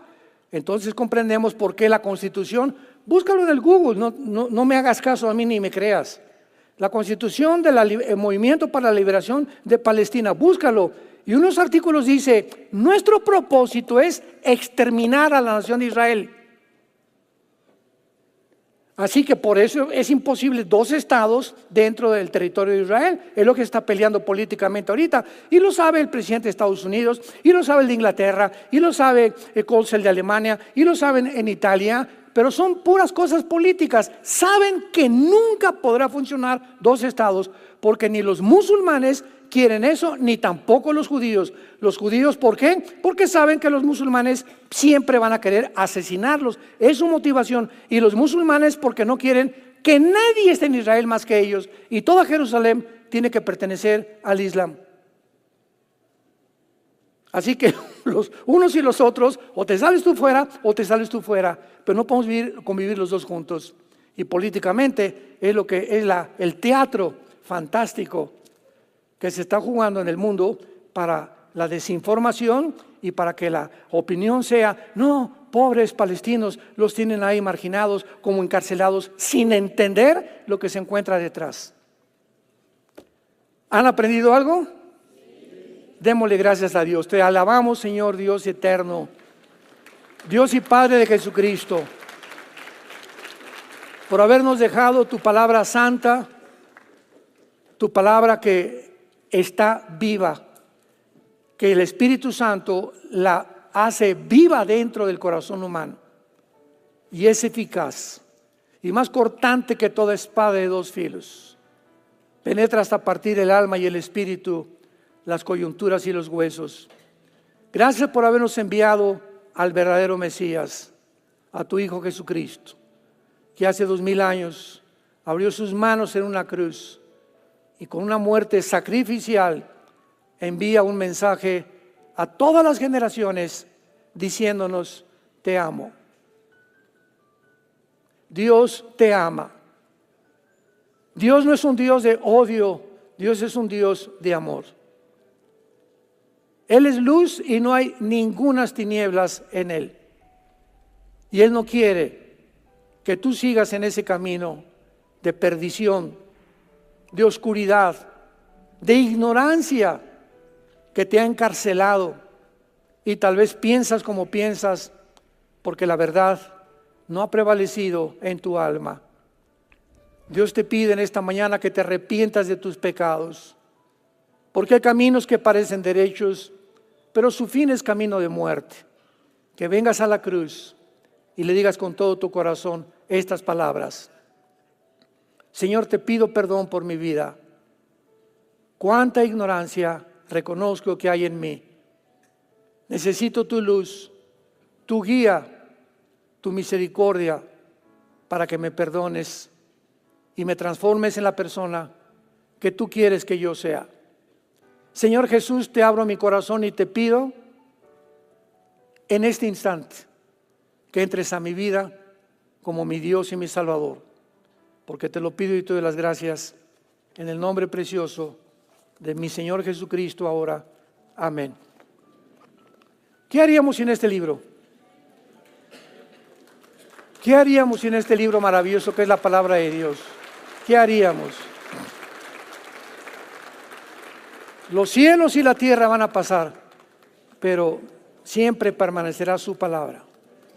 [SPEAKER 1] entonces comprendemos por qué la Constitución, búscalo en el Google, no me hagas caso a mí ni me creas. La Constitución del Movimiento para la Liberación de Palestina, búscalo. Y unos artículos dice: nuestro propósito es exterminar a la nación de Israel. Así que por eso es imposible dos estados dentro del territorio de Israel. Es lo que se está peleando políticamente ahorita. Y lo sabe el presidente de Estados Unidos, y lo sabe el de Inglaterra, y lo sabe el cónsul de Alemania, y lo saben en Italia. Pero son puras cosas políticas. Saben que nunca podrá funcionar dos estados, porque ni los musulmanes quieren eso, ni tampoco los judíos. Los judíos, ¿por qué? Porque saben que los musulmanes siempre van a querer asesinarlos. Es su motivación. Y los musulmanes porque no quieren que nadie esté en Israel más que ellos. Y toda Jerusalén tiene que pertenecer al Islam. Así que los unos y los otros, o te sales tú fuera o te sales tú fuera. Pero no podemos convivir los dos juntos. Y políticamente es lo que es el teatro fantástico que se está jugando en el mundo para la desinformación y para que la opinión sea: no, pobres palestinos, los tienen ahí marginados, como encarcelados, sin entender lo que se encuentra detrás. ¿Han aprendido algo? Démosle gracias a Dios. Te alabamos, Señor Dios eterno, Dios y Padre de Jesucristo, por habernos dejado tu palabra santa, tu palabra que está viva, que el Espíritu Santo la hace viva dentro del corazón humano y es eficaz y más cortante que toda espada de dos filos. Penetra hasta partir el alma y el espíritu, las coyunturas y los huesos. Gracias por habernos enviado al verdadero Mesías, a tu Hijo Jesucristo, que hace 2000 años abrió sus manos en una cruz y con una muerte sacrificial envía un mensaje a todas las generaciones diciéndonos: te amo. Dios te ama. Dios no es un Dios de odio, Dios es un Dios de amor. Él es luz y no hay ningunas tinieblas en Él. Y Él no quiere que tú sigas en ese camino de perdición, de oscuridad, de ignorancia que te ha encarcelado, y tal vez piensas como piensas porque la verdad no ha prevalecido en tu alma. Dios te pide en esta mañana que te arrepientas de tus pecados, porque hay caminos que parecen derechos, pero su fin es camino de muerte. Que vengas a la cruz y le digas con todo tu corazón estas palabras: Señor, te pido perdón por mi vida. Cuánta ignorancia reconozco que hay en mí. Necesito tu luz, tu guía, tu misericordia para que me perdones y me transformes en la persona que tú quieres que yo sea. Señor Jesús, te abro mi corazón y te pido en este instante que entres a mi vida como mi Dios y mi Salvador, porque te lo pido y te doy las gracias en el nombre precioso de mi Señor Jesucristo ahora. Amén. ¿Qué haríamos sin este libro? ¿Qué haríamos sin este libro maravilloso que es la palabra de Dios? ¿Qué haríamos? Los cielos y la tierra van a pasar, pero siempre permanecerá su palabra,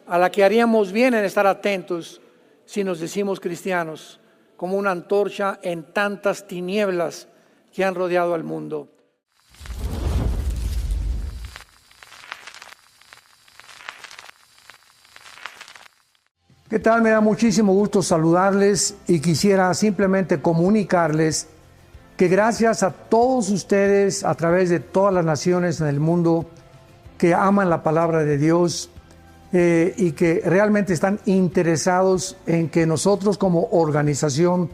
[SPEAKER 1] a la que haríamos bien en estar atentos si nos decimos cristianos, como una antorcha en tantas tinieblas que han rodeado al mundo. ¿Qué tal? Me da muchísimo gusto saludarles y quisiera simplemente comunicarles que gracias a todos ustedes a través de todas las naciones en el mundo que aman la palabra de Dios y que realmente están interesados en que nosotros como organización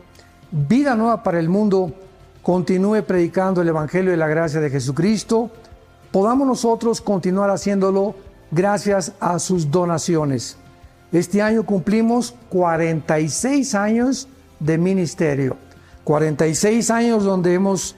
[SPEAKER 1] Vida Nueva para el Mundo continúe predicando el Evangelio de la gracia de Jesucristo, podamos nosotros continuar haciéndolo gracias a sus donaciones. Este año cumplimos 46 años de ministerio, 46 años donde hemos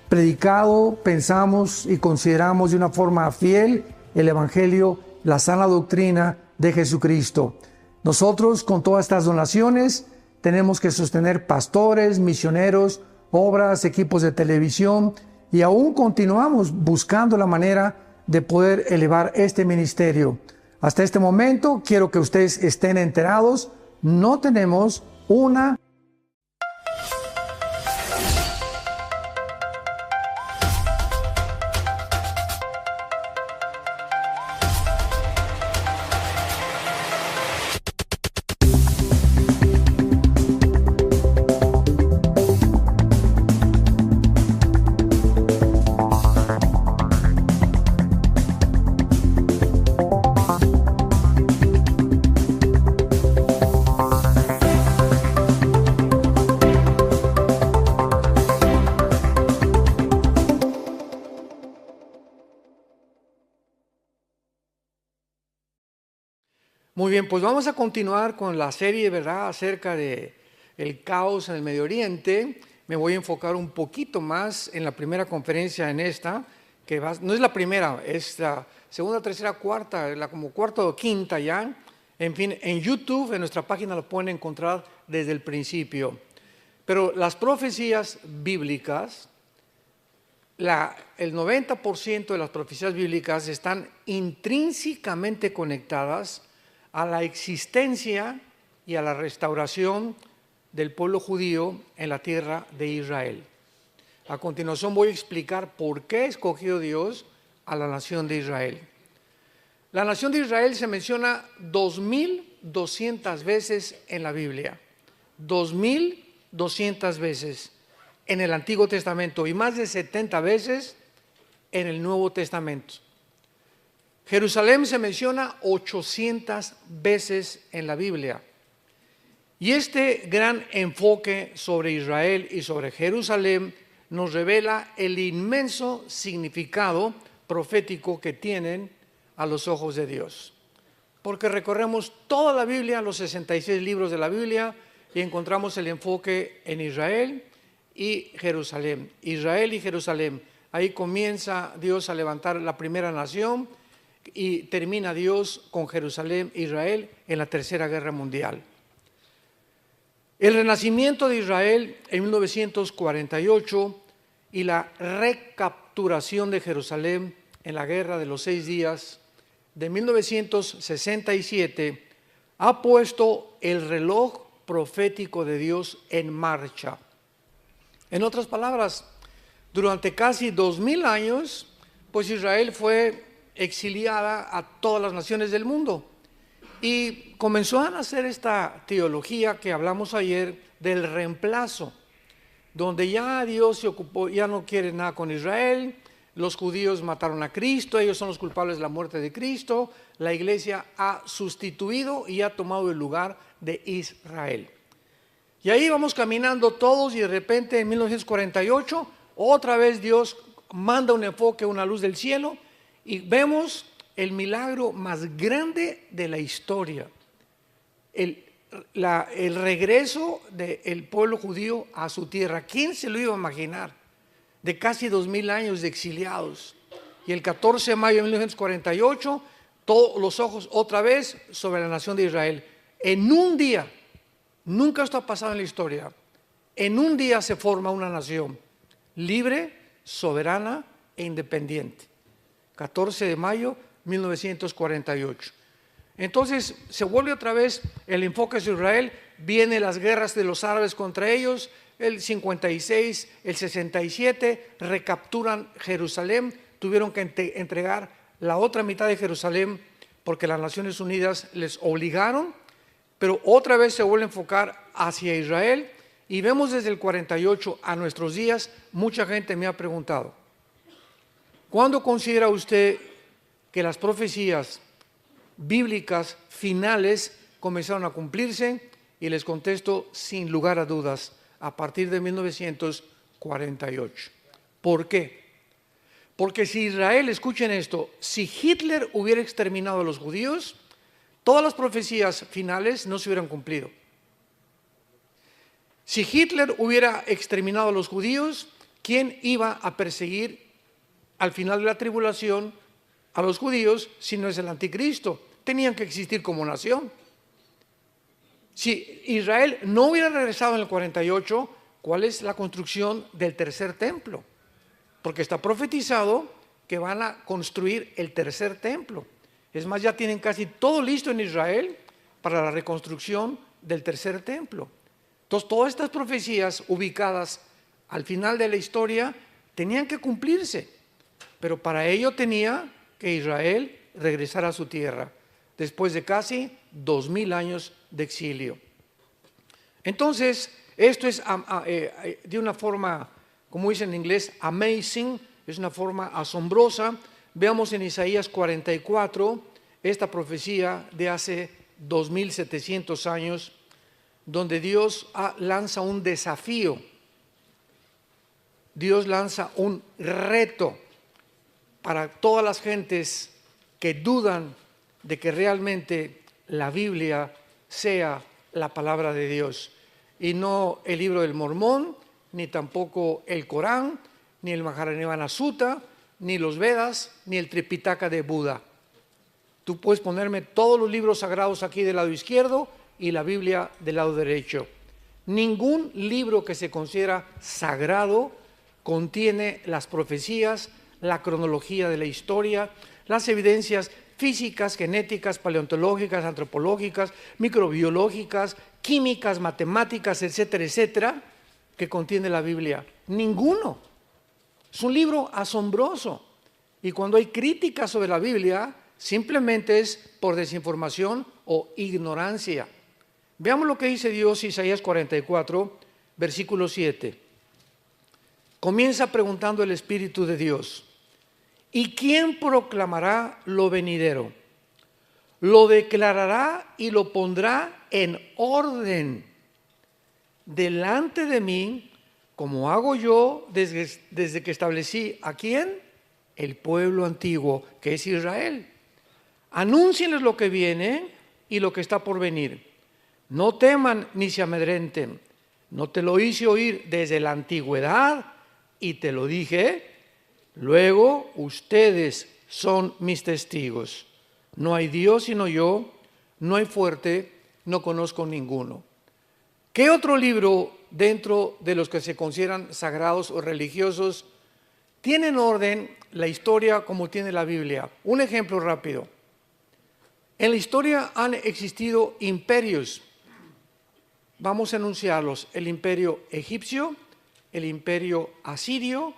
[SPEAKER 1] predicado, pensamos y consideramos de una forma fiel el Evangelio, la sana doctrina de Jesucristo. Nosotros con todas estas donaciones tenemos que sostener pastores, misioneros, obras, equipos de televisión y aún continuamos buscando la manera de poder elevar este ministerio. Hasta este momento, quiero que ustedes estén enterados, no tenemos una Muy bien, pues vamos a continuar con la serie, ¿verdad?, acerca de el caos en el Medio Oriente. Me voy a enfocar un poquito más en la primera conferencia en esta, que no es la primera, es la segunda, tercera, cuarta, como cuarta o quinta ya. En fin, en YouTube, en nuestra página lo pueden encontrar desde el principio. Pero las profecías bíblicas, el 90% de las profecías bíblicas están intrínsecamente conectadas a la existencia y a la restauración del pueblo judío en la tierra de Israel. A continuación voy a explicar por qué escogió Dios a la nación de Israel. La nación de Israel se menciona 2,200 veces en la Biblia, 2,200 veces en el Antiguo Testamento y más de 70 veces en el Nuevo Testamento. Jerusalén se menciona 800 veces en la Biblia. Y este gran enfoque sobre Israel y sobre Jerusalén nos revela el inmenso significado profético que tienen a los ojos de Dios. Porque recorremos toda la Biblia, los 66 libros de la Biblia, y encontramos el enfoque en Israel y Jerusalén. Israel y Jerusalén. Ahí comienza Dios a levantar la primera nación y termina Dios con Jerusalén, Israel, en la Tercera Guerra Mundial. El renacimiento de Israel en 1948 y la recapturación de Jerusalén en la Guerra de los 6 días de 1967 ha puesto el reloj profético de Dios en marcha. En otras palabras, durante casi 2000 años, pues Israel fue exiliada a todas las naciones del mundo. Y comenzó a nacer esta teología que hablamos ayer del reemplazo, donde ya Dios se ocupó, ya no quiere nada con Israel, los judíos mataron a Cristo, ellos son los culpables de la muerte de Cristo, la iglesia ha sustituido y ha tomado el lugar de Israel. Y ahí vamos caminando todos y de repente en 1948 otra vez Dios manda un enfoque, una luz del cielo y vemos el milagro más grande de la historia, el regreso del pueblo judío a su tierra. ¿Quién se lo iba a imaginar? De casi 2000 años de exiliados. Y el 14 de mayo de 1948, todos los ojos otra vez sobre la nación de Israel. En un día, nunca esto ha pasado en la historia, en un día se forma una nación libre, soberana e independiente. 14 de mayo 1948. Entonces se vuelve otra vez el enfoque de Israel, vienen las guerras de los árabes contra ellos, el 56, el 67, recapturan Jerusalén, tuvieron que entregar la otra mitad de Jerusalén porque las Naciones Unidas les obligaron, pero otra vez se vuelve a enfocar hacia Israel y vemos desde el 48 a nuestros días, mucha gente me ha preguntado, ¿cuándo considera usted que las profecías bíblicas finales comenzaron a cumplirse? Y les contesto sin lugar a dudas, a partir de 1948. ¿Por qué? Porque si Israel, escuchen esto, si Hitler hubiera exterminado a los judíos, todas las profecías finales no se hubieran cumplido. Si Hitler hubiera exterminado a los judíos, ¿quién iba a perseguir al final de la tribulación a los judíos si no es el anticristo? Tenían que existir como nación. Si Israel no hubiera regresado en el 48, ¿cuál es la construcción del tercer templo? Porque está profetizado que van a construir el tercer templo. Es más, ya tienen casi todo listo en Israel para la reconstrucción del tercer templo. Entonces, todas estas profecías ubicadas al final de la historia tenían que cumplirse, pero para ello tenía que Israel regresar a su tierra después de casi 2000 años de exilio. Entonces, esto es de una forma, como dicen en inglés, amazing, es una forma asombrosa. Veamos en Isaías 44 esta profecía de hace 2700 años, donde Dios lanza un desafío, Dios lanza un reto para todas las gentes que dudan de que realmente la Biblia sea la palabra de Dios y no el libro del Mormón, ni tampoco el Corán, ni el Mahajanivana Sutta, ni los Vedas, ni el Tripitaka de Buda. Tú puedes ponerme todos los libros sagrados aquí del lado izquierdo y la Biblia del lado derecho. Ningún libro que se considera sagrado contiene las profecías, la cronología de la historia, las evidencias físicas, genéticas, paleontológicas, antropológicas, microbiológicas, químicas, matemáticas, etcétera, etcétera, que contiene la Biblia. Ninguno. Es un libro asombroso. Y cuando hay críticas sobre la Biblia, simplemente es por desinformación o ignorancia. Veamos lo que dice Dios, Isaías 44, versículo 7. Comienza preguntando el Espíritu de Dios. ¿Y quién proclamará lo venidero? Lo declarará y lo pondrá en orden delante de mí, como hago yo desde que establecí ¿a quién? El pueblo antiguo, que es Israel. Anúncienles lo que viene y lo que está por venir. No teman ni se amedrenten. No te lo hice oír desde la antigüedad y te lo dije. Luego ustedes son mis testigos. No hay Dios sino yo, no hay fuerte, no conozco ninguno. ¿Qué otro libro dentro de los que se consideran sagrados o religiosos tiene en orden la historia como tiene la Biblia? Un ejemplo rápido.
[SPEAKER 2] En la historia han existido imperios. Vamos a enunciarlos: el imperio egipcio, el imperio asirio,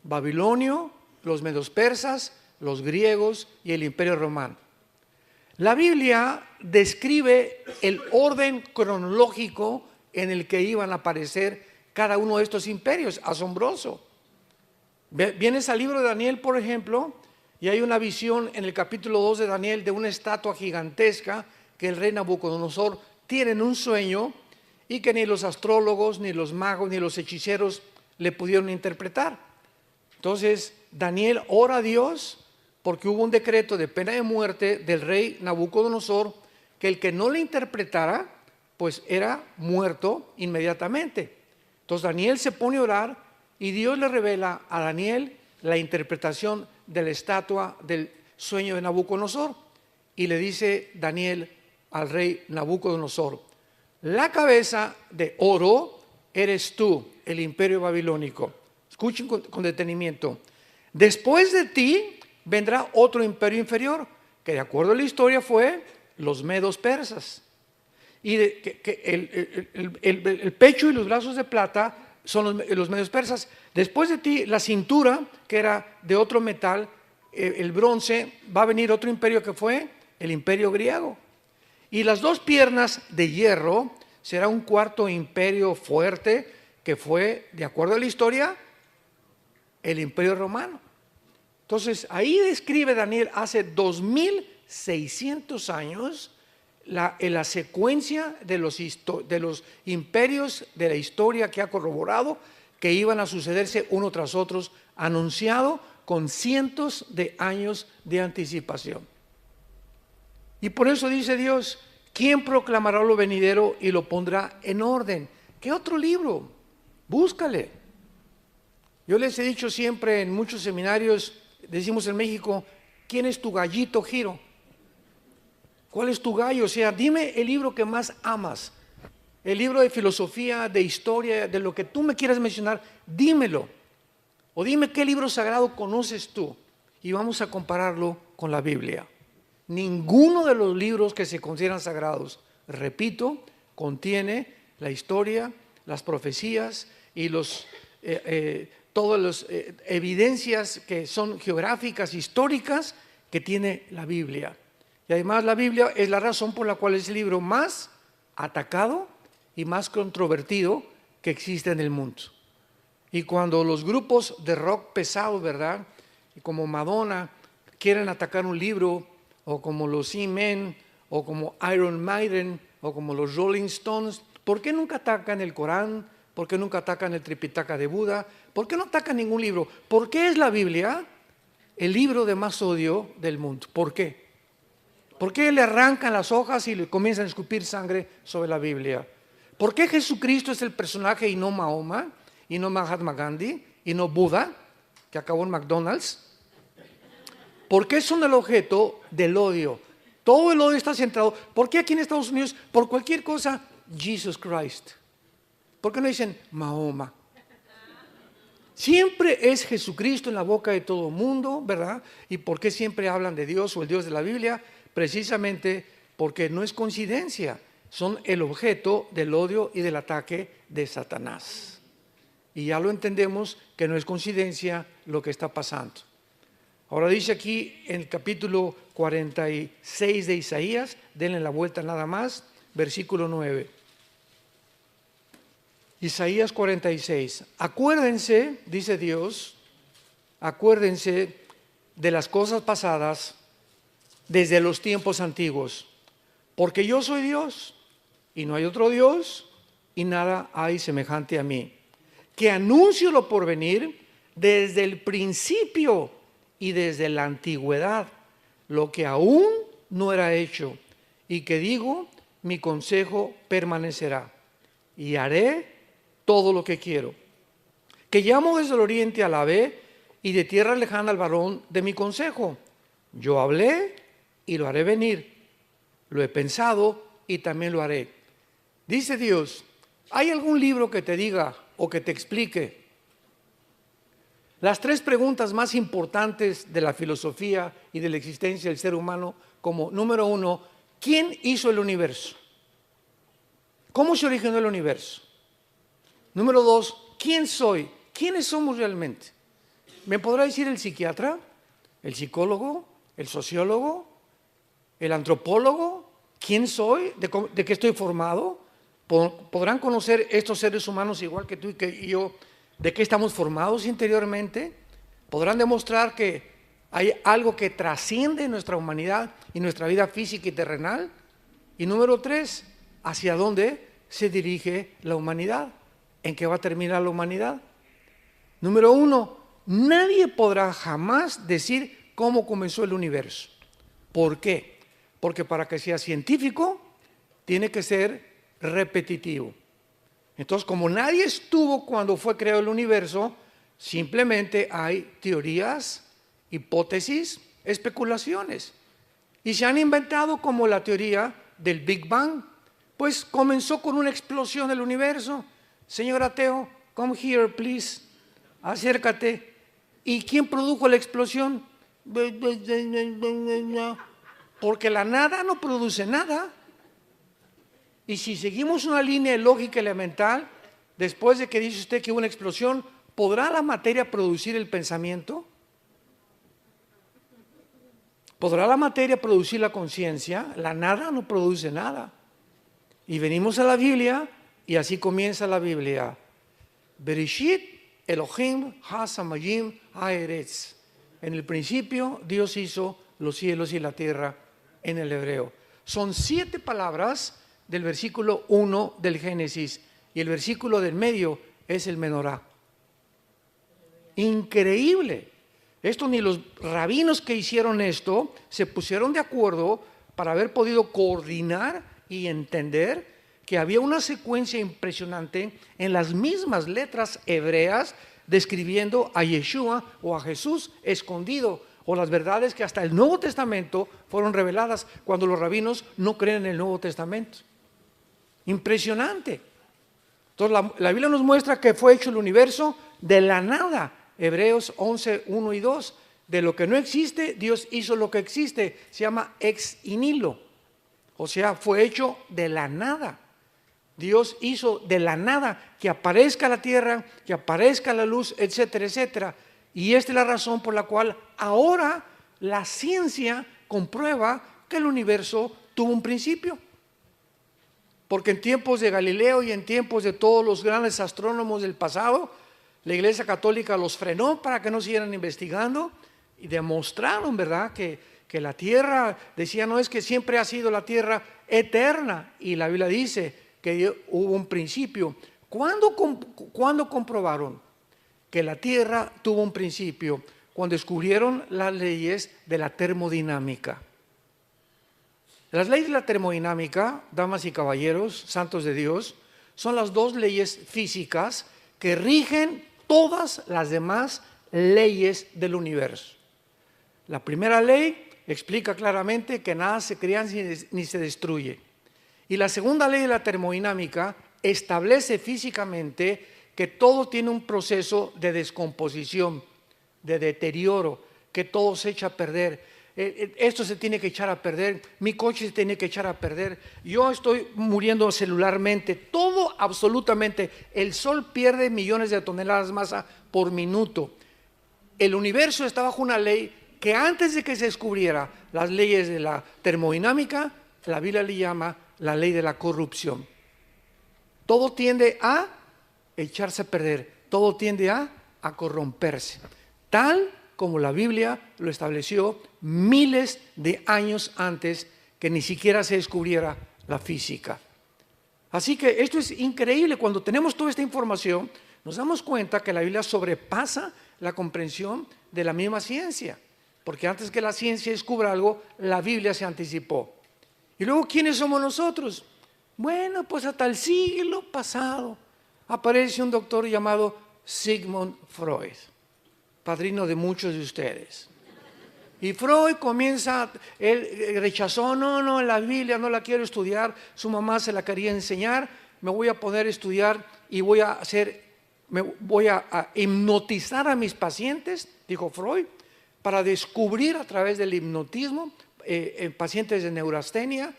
[SPEAKER 2] babilonio, los medos persas, los griegos y el imperio romano. La Biblia describe el orden cronológico en el que iban a aparecer cada uno de estos imperios. Asombroso. Vienes al libro de Daniel, por ejemplo, y hay una visión en el capítulo 2 de Daniel de una estatua gigantesca que el rey Nabucodonosor tiene en un sueño y que ni los astrólogos, ni los magos, ni los hechiceros le pudieron interpretar. Entonces Daniel ora a Dios porque hubo un decreto de pena de muerte del rey Nabucodonosor, que el que no le interpretara pues era muerto inmediatamente. Entonces Daniel se pone a orar y Dios le revela a Daniel la interpretación de la estatua del sueño de Nabucodonosor, y le dice Daniel al rey Nabucodonosor: la cabeza de oro eres tú, el imperio babilónico. Escuchen con detenimiento. Después de ti vendrá otro imperio inferior, que de acuerdo a la historia fue los medos persas. Y el pecho y los brazos de plata son los medios persas. Después de ti, la cintura, que era de otro metal, el bronce, va a venir otro imperio que fue el imperio griego. Y las dos piernas de hierro será un cuarto imperio fuerte, que fue, de acuerdo a la historia, el imperio romano. Entonces, ahí describe Daniel hace 2600 años la secuencia de los imperios de la historia que ha corroborado que iban a sucederse uno tras otro, anunciado con cientos de años de anticipación. Y por eso dice Dios: ¿quién proclamará lo venidero y lo pondrá en orden? ¿Qué otro libro? Búscale. Yo les he dicho siempre en muchos seminarios, decimos en México: ¿quién es tu gallito, Giro? ¿Cuál es tu gallo? O sea, dime el libro que más amas, el libro de filosofía, de historia, de lo que tú me quieras mencionar, dímelo. O dime qué libro sagrado conoces tú, y vamos a compararlo con la Biblia. Ninguno de los libros que se consideran sagrados, repito, contiene la historia, las profecías y todas las evidencias que son geográficas, históricas, que tiene la Biblia. Y además la Biblia es la razón por la cual es el libro más atacado y más controvertido que existe en el mundo. Y cuando los grupos de rock pesado, ¿verdad?, como Madonna, quieren atacar un libro, o como los E-Men, o como Iron Maiden, o como los Rolling Stones, ¿por qué nunca atacan el Corán? ¿Por qué nunca atacan el Tripitaka de Buda? ¿Por qué no atacan ningún libro? ¿Por qué es la Biblia el libro de más odio del mundo? ¿Por qué? ¿Por qué le arrancan las hojas y le comienzan a escupir sangre sobre la Biblia? ¿Por qué Jesucristo es el personaje y no Mahoma, y no Mahatma Gandhi, y no Buda, que acabó en McDonald's? ¿Por qué son el objeto del odio? Todo el odio está centrado. ¿Por qué aquí en Estados Unidos, por cualquier cosa, Jesus Christ? ¿Por qué no dicen Mahoma? Siempre es Jesucristo en la boca de todo el mundo, ¿verdad? ¿Y por qué siempre hablan de Dios o el Dios de la Biblia? Precisamente porque no es coincidencia, son el objeto del odio y del ataque de Satanás. Y ya lo entendemos que no es coincidencia lo que está pasando. Ahora dice aquí en el capítulo 46 de Isaías, denle la vuelta nada más, versículo 9. Isaías 46. Acuérdense, dice Dios, acuérdense de las cosas pasadas desde los tiempos antiguos, porque yo soy Dios y no hay otro Dios y nada hay semejante a mí, que anuncio lo porvenir desde el principio y desde la antigüedad, lo que aún no era hecho, y que digo, mi consejo permanecerá y haré todo lo que quiero, que llamo desde el oriente a la ve y de tierra lejana al varón de mi consejo. Yo hablé y lo haré venir, lo he pensado y también lo haré. Dice Dios: ¿hay algún libro que te diga o que te explique Las tres preguntas más importantes de la filosofía y de la existencia del ser humano, como número uno, ¿quién hizo el universo? ¿Cómo se originó el universo? Número dos, ¿quién soy? ¿Quiénes somos realmente? ¿Me podrá decir el psiquiatra, el psicólogo, el sociólogo, el antropólogo? ¿Quién soy? ¿De qué estoy formado? ¿Podrán conocer estos seres humanos igual que tú y que yo de qué estamos formados interiormente? ¿Podrán demostrar que hay algo que trasciende nuestra humanidad y nuestra vida física y terrenal? Y número tres, ¿hacia dónde se dirige la humanidad? ¿En qué va a terminar la humanidad? Número uno, nadie podrá jamás decir cómo comenzó el universo. ¿Por qué? Porque para que sea científico, tiene que ser repetitivo. Entonces, como nadie estuvo cuando fue creado el universo, simplemente hay teorías, hipótesis, especulaciones. Y se han inventado como la teoría del Big Bang. Pues comenzó con una explosión del universo. Señor ateo, come here, please. Acércate. ¿Y quién produjo la explosión? Porque la nada no produce nada. Y si seguimos una línea lógica elemental, después de que dice usted que hubo una explosión, ¿podrá la materia producir el pensamiento? ¿Podrá la materia producir la conciencia? La nada no produce nada. Y venimos a la Biblia y así comienza la Biblia. Bereshit Elohim ha-samayim ha-eretz. En el principio Dios hizo los cielos y la tierra en el hebreo. Son 7 palabras del versículo 1 del Génesis y el versículo del medio es el Menorá. Increíble. Esto ni los rabinos que hicieron esto se pusieron de acuerdo para haber podido coordinar y entender que había una secuencia impresionante en las mismas letras hebreas describiendo a Yeshua o a Jesús escondido, o las verdades que hasta el Nuevo Testamento fueron reveladas cuando los rabinos no creen en el Nuevo Testamento. Impresionante. Entonces la Biblia nos muestra que fue hecho el universo de la nada. Hebreos 11, 1 y 2. De lo que no existe, Dios hizo lo que existe. Se llama ex nihilo. O sea, fue hecho de la nada. Dios hizo de la nada que aparezca la tierra, que aparezca la luz, etcétera, etcétera. Y esta es la razón por la cual ahora la ciencia comprueba que el universo tuvo un principio. Porque en tiempos de Galileo y en tiempos de todos los grandes astrónomos del pasado, la Iglesia Católica los frenó para que no siguieran investigando y demostraron, ¿verdad?, que la Tierra, decía, no es que siempre ha sido la Tierra eterna. Y la Biblia dice que hubo un principio. ¿Cuándo comprobaron que la Tierra tuvo un principio? Cuando descubrieron las leyes de la termodinámica. Las leyes de la termodinámica, damas y caballeros, santos de Dios, son las 2 leyes físicas que rigen todas las demás leyes del universo. La primera ley explica claramente que nada se crea ni se destruye. Y la segunda ley de la termodinámica establece físicamente que todo tiene un proceso de descomposición, de deterioro, que todo se echa a perder. Esto se tiene que echar a perder, mi coche se tiene que echar a perder, yo estoy muriendo celularmente, todo absolutamente. El sol pierde millones de toneladas de masa por minuto. El universo está bajo una ley que antes de que se descubriera las leyes de la termodinámica, la Biblia le llama la ley de la corrupción. Todo tiende a echarse a perder, todo tiende a corromperse, tal como la Biblia lo estableció miles de años antes que ni siquiera se descubriera la física. Así que esto es increíble. Cuando tenemos toda esta información, nos damos cuenta que la Biblia sobrepasa la comprensión de la misma ciencia, porque antes que la ciencia descubra algo, la Biblia se anticipó. Y luego, ¿quiénes somos nosotros? Bueno, pues hasta el siglo pasado aparece un doctor llamado Sigmund Freud, padrino de muchos de ustedes. Y Freud comienza, él rechazó, no, la Biblia no la quiero estudiar, su mamá se la quería enseñar, me voy a poder estudiar y voy a voy a hipnotizar a mis pacientes, dijo Freud, para descubrir a través del hipnotismo en pacientes de neurastenia,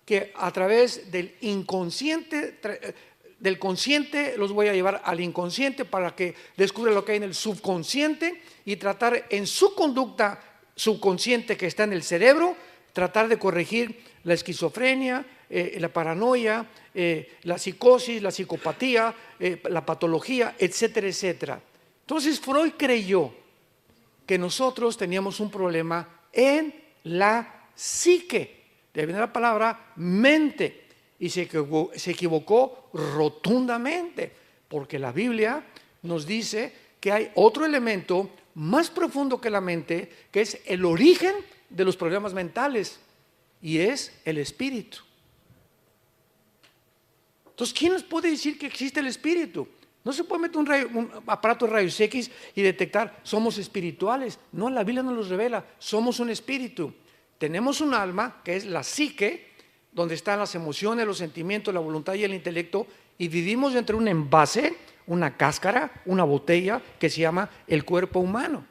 [SPEAKER 2] que a través del inconsciente, del consciente los voy a llevar al inconsciente para que descubra lo que hay en el subconsciente y tratar en su conducta subconsciente que está en el cerebro, tratar de corregir la esquizofrenia, la paranoia, la psicosis, la psicopatía, la patología, etcétera, etcétera. Entonces Freud creyó que nosotros teníamos un problema en la psique, de ahí viene la palabra mente, y se equivocó rotundamente, porque la Biblia nos dice que hay otro elemento más profundo que la mente, que es el origen de los problemas mentales, y es el espíritu. Entonces, ¿quién nos puede decir que existe el espíritu? No se puede meter un aparato de rayos X y detectar, somos espirituales. No, la Biblia nos los revela, somos un espíritu. Tenemos un alma, que es la psique, donde están las emociones, los sentimientos, la voluntad y el intelecto, y vivimos dentro de un envase, una cáscara, una botella, que se llama el cuerpo humano.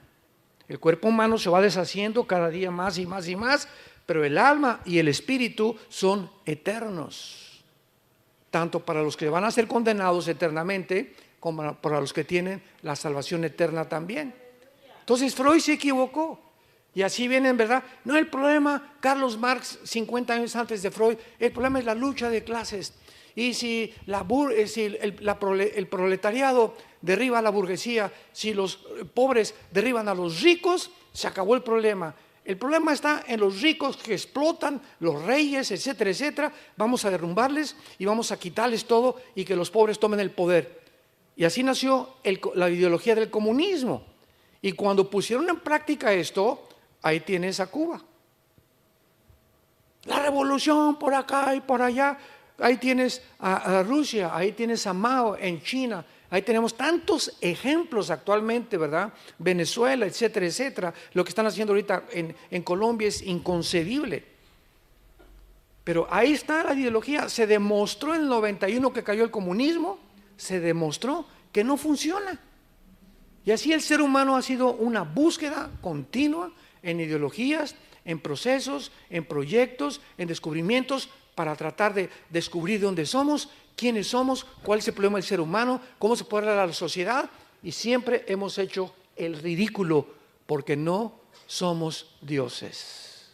[SPEAKER 2] El cuerpo humano se va deshaciendo cada día más y más y más, pero el alma y el espíritu son eternos, tanto para los que van a ser condenados eternamente, como para los que tienen la salvación eterna también. Entonces Freud se equivocó. Y así vienen, ¿verdad? No, el problema, Carlos Marx, 50 años antes de Freud, el problema es la lucha de clases. Y si el proletariado derriba a la burguesía, si los pobres derriban a los ricos, se acabó el problema. El problema está en los ricos que explotan, los reyes, etcétera, etcétera. Vamos a derrumbarles y vamos a quitarles todo y que los pobres tomen el poder. Y así nació la ideología del comunismo. Y cuando pusieron en práctica esto, ahí tienes a Cuba. La revolución por acá y por allá. Ahí tienes a Rusia, ahí tienes a Mao en China. Ahí tenemos tantos ejemplos actualmente, ¿verdad? Venezuela, etcétera, etcétera. Lo que están haciendo ahorita en Colombia es inconcebible. Pero ahí está la ideología. Se demostró en el 91 que cayó el comunismo. Se demostró que no funciona. Y así el ser humano ha sido una búsqueda continua en ideologías, en procesos, en proyectos, en descubrimientos, para tratar de descubrir de dónde somos, quiénes somos, cuál es el problema del ser humano, cómo se puede hablar a la sociedad, y siempre hemos hecho el ridículo porque no somos dioses.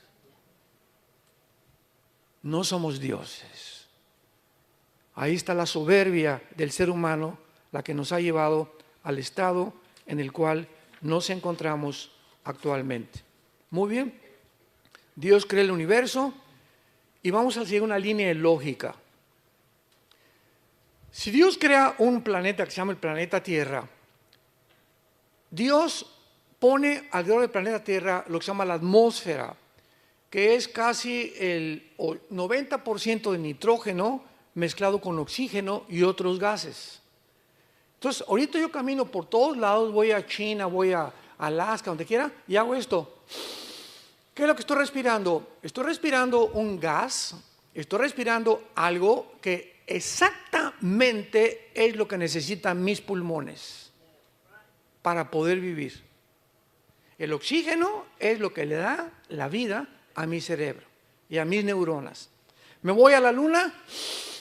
[SPEAKER 2] No somos dioses. Ahí está la soberbia del ser humano, la que nos ha llevado al estado en el cual nos encontramos actualmente. Muy bien, Dios creó el universo y vamos a seguir una línea de lógica. Si Dios crea un planeta que se llama el planeta Tierra, Dios pone alrededor del planeta Tierra lo que se llama la atmósfera, que es casi el 90% de nitrógeno mezclado con oxígeno y otros gases. Entonces, ahorita yo camino por todos lados, voy a China, voy a Alaska, donde quiera, y hago esto. ¿Qué es lo que estoy respirando? Estoy respirando un gas, estoy respirando algo que exactamente es lo que necesitan mis pulmones para poder vivir. El oxígeno es lo que le da la vida a mi cerebro y a mis neuronas. Me voy a la luna,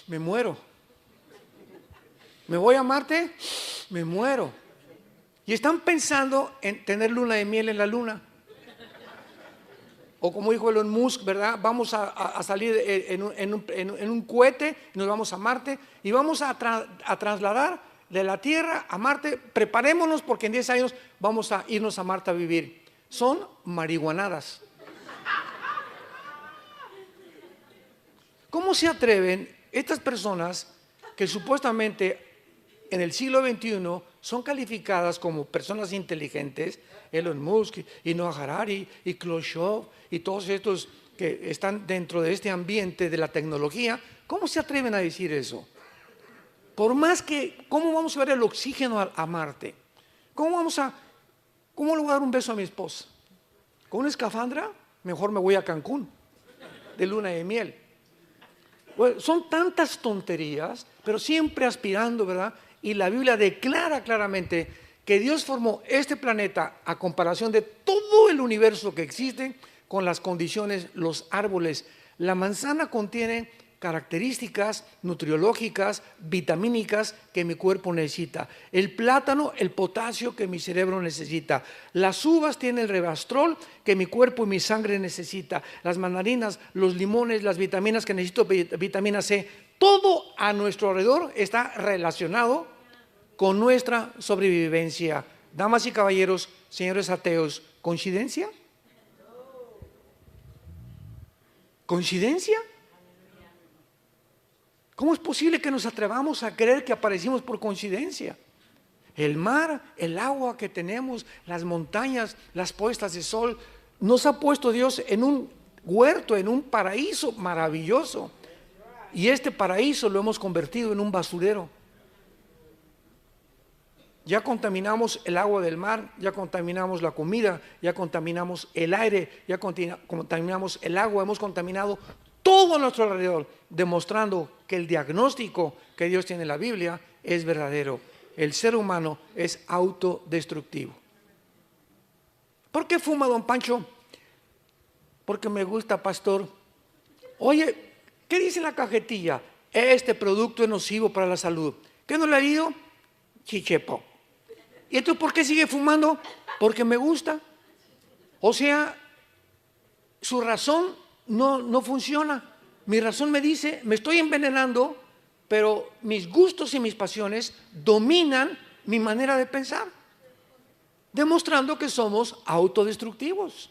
[SPEAKER 2] me muero. Me voy a Marte, me muero. Y están pensando en tener luna de miel en la luna. O como dijo Elon Musk, ¿verdad? Vamos a salir en un cohete, nos vamos a Marte y vamos a trasladar de la Tierra a Marte. Preparémonos porque en 10 años vamos a irnos a Marte a vivir. Son marihuanadas. ¿Cómo se atreven estas personas que supuestamente en el siglo XXI son calificadas como personas inteligentes, Elon Musk y Noah Harari y Khrushchev y todos estos que están dentro de este ambiente de la tecnología? ¿Cómo se atreven a decir eso? Por más que, ¿cómo vamos a ver el oxígeno a Marte? ¿Cómo le voy a dar un beso a mi esposa? ¿Con una escafandra? Mejor me voy a Cancún, de luna de miel. Bueno, son tantas tonterías, pero siempre aspirando, ¿verdad? y la Biblia declara claramente que Dios formó este planeta a comparación de todo el universo que existe, con las condiciones, los árboles. La manzana contiene características nutriológicas, vitamínicas que mi cuerpo necesita. El plátano, el potasio que mi cerebro necesita. Las uvas tienen el resveratrol que mi cuerpo y mi sangre necesita. Las mandarinas, los limones, las vitaminas que necesito, vitamina C. Todo a nuestro alrededor está relacionado con nuestra sobrevivencia. Damas y caballeros, señores ateos, ¿coincidencia? ¿Coincidencia? ¿Cómo es posible que nos atrevamos a creer que aparecimos por coincidencia? El mar, el agua que tenemos, las montañas, las puestas de sol, nos ha puesto Dios en un huerto, en un paraíso maravilloso. Y este paraíso lo hemos convertido en un basurero. Ya contaminamos el agua del mar, ya contaminamos la comida, ya contaminamos el aire, ya contaminamos el agua, hemos contaminado todo a nuestro alrededor, demostrando que el diagnóstico que Dios tiene en la Biblia es verdadero. El ser humano es autodestructivo. ¿Por qué fuma, don Pancho? Porque me gusta, pastor. Oye, ¿qué dice en la cajetilla? Este producto es nocivo para la salud. ¿Qué no le ha leído? Chichepo. ¿Y entonces por qué sigue fumando? Porque me gusta. O sea, su razón no funciona. Mi razón me dice, me estoy envenenando, pero mis gustos y mis pasiones dominan mi manera de pensar, demostrando que somos autodestructivos.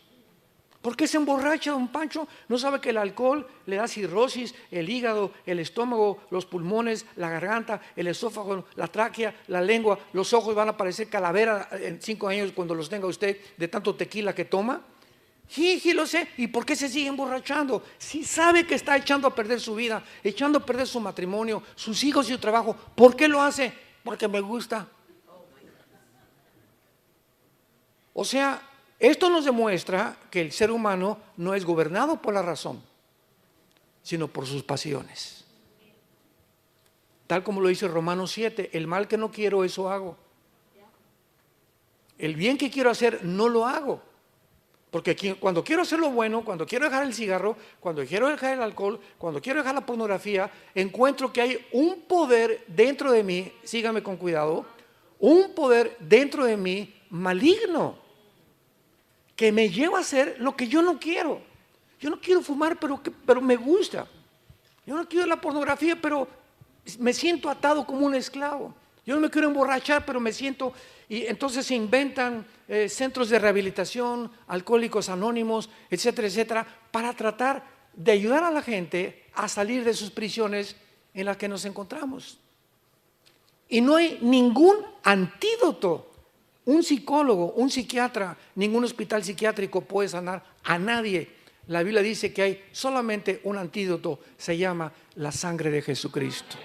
[SPEAKER 2] ¿Por qué se emborracha, don Pancho? ¿No sabe que el alcohol le da cirrosis, el hígado, el estómago, los pulmones, la garganta, el esófago, la tráquea, la lengua, los ojos van a parecer calavera en 5 años cuando los tenga usted de tanto tequila que toma? Sí, lo sé. ¿Y por qué se sigue emborrachando? Si sabe que está echando a perder su vida, echando a perder su matrimonio, sus hijos y su trabajo, ¿por qué lo hace? Porque me gusta. O sea, esto nos demuestra que el ser humano no es gobernado por la razón, sino por sus pasiones. Tal como lo dice Romanos 7, el mal que no quiero, eso hago. El bien que quiero hacer, no lo hago. Porque cuando quiero hacer lo bueno, cuando quiero dejar el cigarro, cuando quiero dejar el alcohol, cuando quiero dejar la pornografía, encuentro que hay un poder dentro de mí, sígame con cuidado, un poder dentro de mí maligno, que me lleva a hacer lo que yo no quiero. Yo no quiero fumar, pero me gusta. Yo no quiero la pornografía, pero me siento atado como un esclavo. Yo no me quiero emborrachar, pero me siento... Y entonces se inventan centros de rehabilitación, alcohólicos anónimos, etcétera, etcétera, para tratar de ayudar a la gente a salir de sus prisiones en las que nos encontramos. Y no hay ningún antídoto. Un psicólogo, un psiquiatra, ningún hospital psiquiátrico puede sanar a nadie. La Biblia dice que hay solamente un antídoto, se llama la sangre de Jesucristo.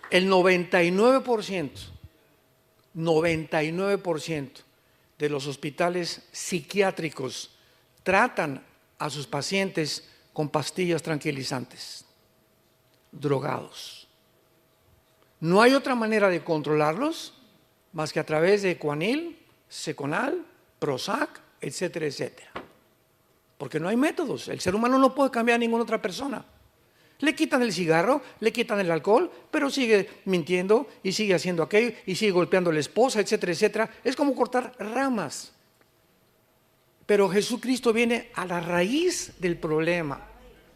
[SPEAKER 2] El 99% de los hospitales psiquiátricos tratan a sus pacientes con pastillas tranquilizantes, drogados. No hay otra manera de controlarlos más que a través de Cuanil, Seconal, Prozac, etcétera, etcétera. Porque no hay métodos. El ser humano no puede cambiar a ninguna otra persona. Le quitan el cigarro, le quitan el alcohol, pero sigue mintiendo y sigue haciendo aquello y sigue golpeando a la esposa, etcétera, etcétera. Es como cortar ramas. Pero Jesucristo viene a la raíz del problema,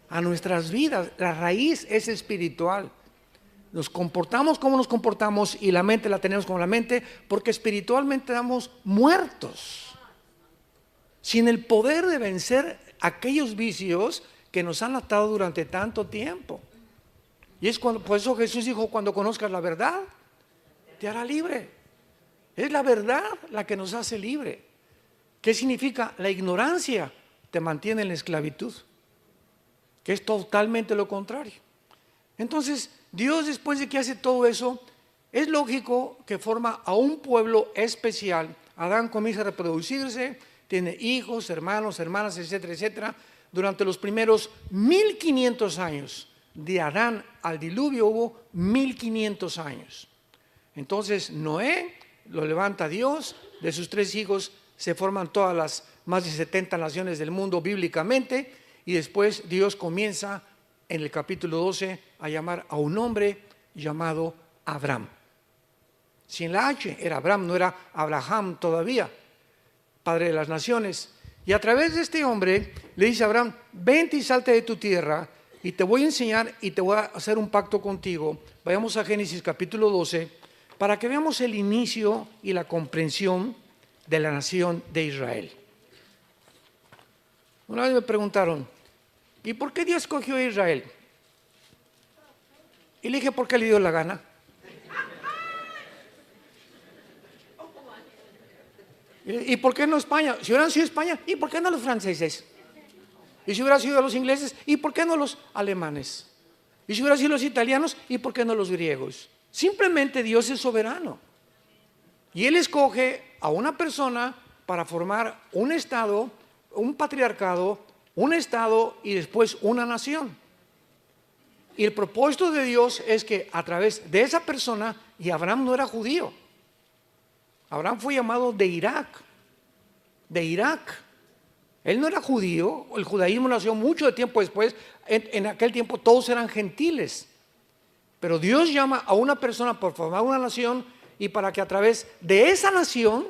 [SPEAKER 2] a nuestras vidas. La raíz es espiritual. Nos comportamos como nos comportamos y la mente la tenemos como la mente porque espiritualmente estamos muertos, sin el poder de vencer aquellos vicios que nos han atado durante tanto tiempo. Y es por eso Jesús dijo, cuando conozcas la verdad, te hará libre. Es la verdad la que nos hace libre. ¿Qué significa? La ignorancia te mantiene en la esclavitud, que es totalmente lo contrario. Entonces, Dios, después de que hace todo eso, es lógico que forma a un pueblo especial. Adán comienza a reproducirse, tiene hijos, hermanos, hermanas, etcétera, etcétera. durante los primeros 1500 años. De Adán al diluvio hubo 1500 años. Entonces Noé lo levanta Dios, de sus 3 hijos se forman todas las más de 70 naciones del mundo bíblicamente, y después Dios comienza en el capítulo 12 a llamar a un hombre llamado Abraham. Sin la H, era Abraham, no era Abraham todavía, padre de las naciones. Y a través de este hombre le dice a Abraham: vente y salte de tu tierra y te voy a enseñar y te voy a hacer un pacto contigo. Vayamos a Génesis capítulo 12 para que veamos el inicio y la comprensión de la nación de Israel. Una vez me preguntaron: ¿y por qué Dios escogió a Israel? Y le dije: porque le dio la gana. ¿Y por qué no España? Si hubieran sido España, ¿y por qué no los franceses? Y si hubieran sido los ingleses, ¿y por qué no los alemanes? Y si hubieran sido los italianos, ¿y por qué no los griegos? Simplemente Dios es soberano. Y Él escoge a una persona para formar un estado, un patriarcado, un estado y después una nación. Y el propósito de Dios es que a través de esa persona, y Abraham no era judío, Abraham fue llamado de Irak. Él no era judío, el judaísmo nació mucho tiempo después. En aquel tiempo todos eran gentiles. Pero Dios llama a una persona por formar una nación, y para que a través de esa nación,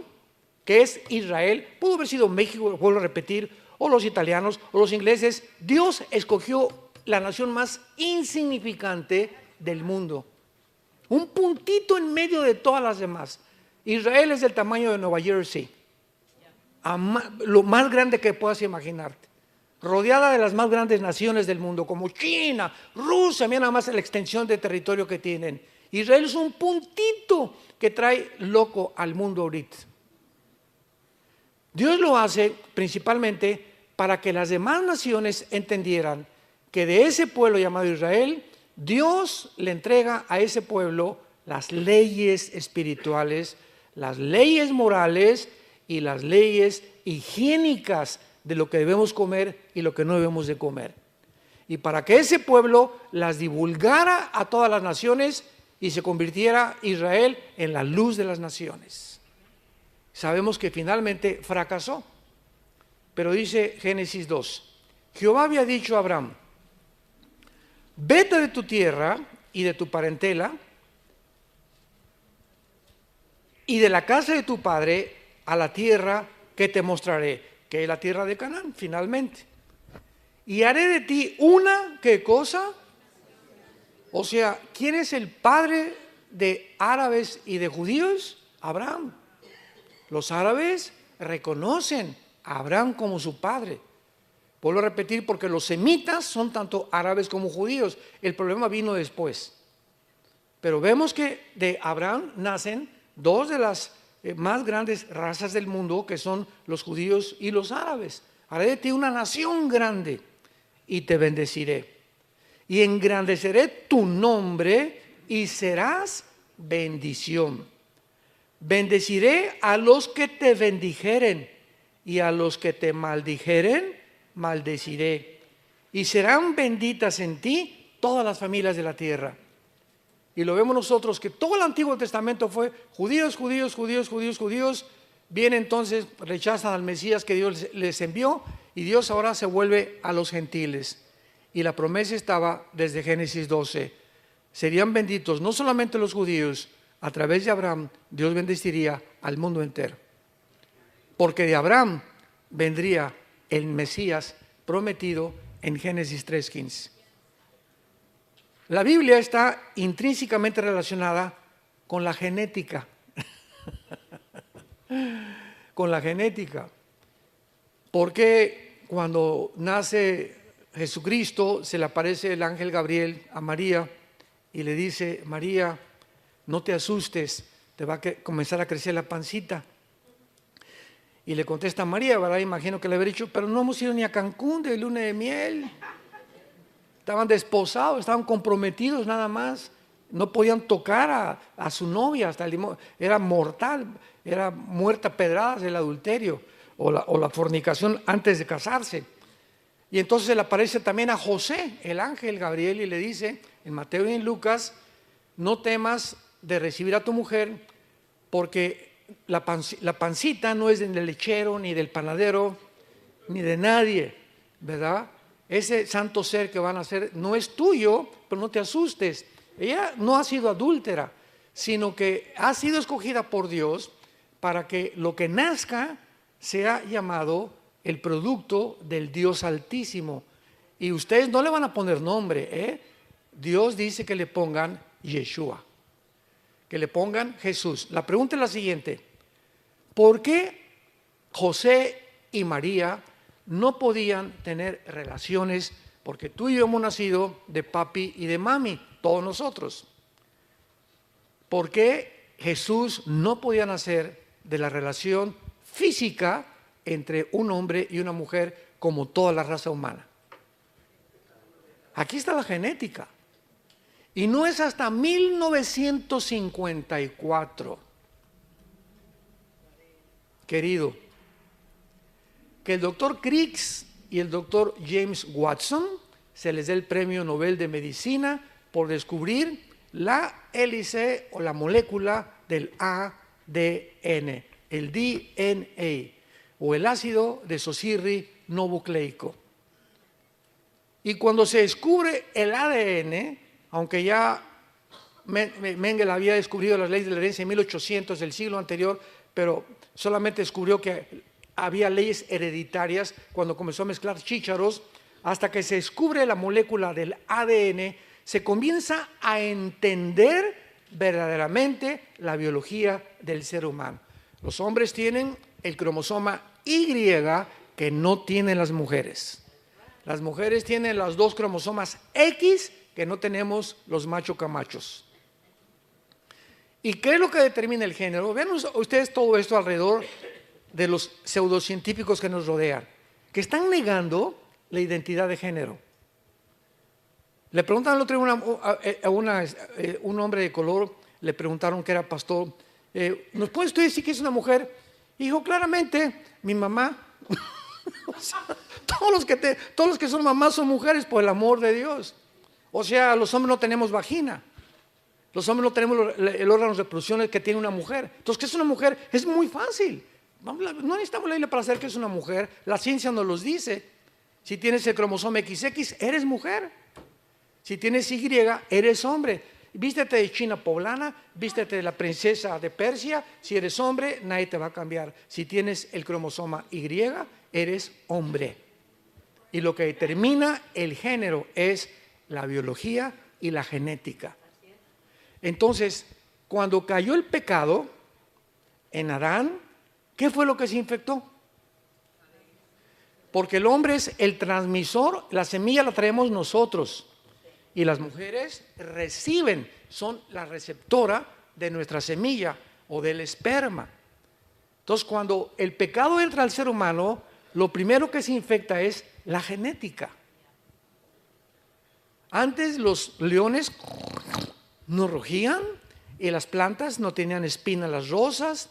[SPEAKER 2] que es Israel, pudo haber sido México, vuelvo a repetir, o los italianos, o los ingleses, Dios escogió la nación más insignificante del mundo. Un puntito en medio de todas las demás. Israel es del tamaño de Nueva Jersey, lo más grande que puedas imaginarte, rodeada de las más grandes naciones del mundo, como China, Rusia. Mira nada más la extensión de territorio que tienen. Israel es un puntito que trae loco al mundo ahorita. Dios lo hace principalmente para que las demás naciones entendieran que de ese pueblo llamado Israel, Dios le entrega a ese pueblo las leyes espirituales, las leyes morales y las leyes higiénicas de lo que debemos comer y lo que no debemos de comer. Y para que ese pueblo las divulgara a todas las naciones y se convirtiera Israel en la luz de las naciones. Sabemos que finalmente fracasó, pero dice Génesis 2, Jehová había dicho a Abraham: vete de tu tierra y de tu parentela y de la casa de tu padre a la tierra que te mostraré, que es la tierra de Canaán, finalmente. Y haré de ti una, ¿qué cosa? O sea, ¿quién es el padre de árabes y de judíos? Abraham. Los árabes reconocen a Abraham como su padre. Vuelvo a repetir, porque los semitas son tanto árabes como judíos. El problema vino después. Pero vemos que de Abraham nacen dos de las más grandes razas del mundo, que son los judíos y los árabes. Haré de ti una nación grande y te bendeciré. Y engrandeceré tu nombre y serás bendición. Bendeciré a los que te bendijeren y a los que te maldijeren, maldeciré. Y serán benditas en ti todas las familias de la tierra. Y lo vemos nosotros que todo el Antiguo Testamento fue judíos. Viene entonces, rechazan al Mesías que Dios les envió, y Dios ahora se vuelve a los gentiles. Y la promesa estaba desde Génesis 12. Serían benditos no solamente los judíos, a través de Abraham Dios bendeciría al mundo entero. Porque de Abraham vendría el Mesías prometido en Génesis 3:15. La Biblia está intrínsecamente relacionada con la genética. Con la genética. Porque cuando nace Jesucristo, se le aparece el ángel Gabriel a María y le dice: María, no te asustes, te va a comenzar a crecer la pancita. Y le contesta María, ¿verdad? Imagino que le habría dicho: pero no hemos ido ni a Cancún de luna de miel. Estaban desposados, estaban comprometidos nada más. No podían tocar a su novia, era mortal, era muerta a pedradas el adulterio o la fornicación antes de casarse. Y entonces se le aparece también a José, el ángel Gabriel, y le dice en Mateo y en Lucas: no temas de recibir a tu mujer, porque la pancita no es del lechero, ni del panadero, ni de nadie, ¿verdad? Ese santo ser que van a hacer no es tuyo, pero no te asustes. Ella no ha sido adúltera, sino que ha sido escogida por Dios para que lo que nazca sea llamado el producto del Dios Altísimo. Y ustedes no le van a poner nombre, ¿eh? Dios dice que le pongan Yeshua, que le pongan Jesús. La pregunta es la siguiente: ¿por qué José y María no podían tener relaciones? Porque tú y yo hemos nacido de papi y de mami, todos nosotros. ¿Por qué Jesús no podía nacer de la relación física entre un hombre y una mujer como toda la raza humana? Aquí está la genética. Y no es hasta 1954, querido, que el doctor Crick y el doctor James Watson se les dé el premio Nobel de Medicina por descubrir la hélice o la molécula del ADN, el DNA, o el ácido desoxirribonucleico. Y cuando se descubre el ADN, aunque ya Mengele había descubrido las leyes de la herencia en 1800 del siglo anterior, pero solamente descubrió que había leyes hereditarias cuando comenzó a mezclar chícharos. Hasta que se descubre la molécula del ADN, se comienza a entender verdaderamente la biología del ser humano. Los hombres tienen el cromosoma Y que no tienen las mujeres. Las mujeres tienen los dos cromosomas X que no tenemos los macho camachos. ¿Y qué es lo que determina el género? Vean ustedes todo esto alrededor de los pseudocientíficos que nos rodean, que están negando la identidad de género. Le preguntaron el otro día a un hombre de color, le preguntaron que era pastor: ¿nos puede usted decir que es una mujer? Y dijo claramente: mi mamá. O sea, todos los que son mamás son mujeres, por el amor de Dios. O sea, los hombres no tenemos vagina. Los hombres no tenemos el órgano de reproducción que tiene una mujer. Entonces, ¿qué es una mujer? Es muy fácil. No necesitamos la Biblia para saber que es una mujer. La ciencia nos los dice. Si tienes el cromosoma XX, eres mujer. Si tienes Y, eres hombre. Vístete de china poblana, vístete de la princesa de Persia. Si eres hombre, nadie te va a cambiar. Si tienes el cromosoma Y, eres hombre. Y lo que determina el género es la biología y la genética. Entonces, cuando cayó el pecado en Adán, ¿qué fue lo que se infectó? Porque el hombre es el transmisor, la semilla la traemos nosotros. Y las mujeres reciben, son la receptora de nuestra semilla o del esperma. Entonces, cuando el pecado entra al ser humano, lo primero que se infecta es la genética. Antes los leones no rugían y las plantas no tenían espinas, las rosas,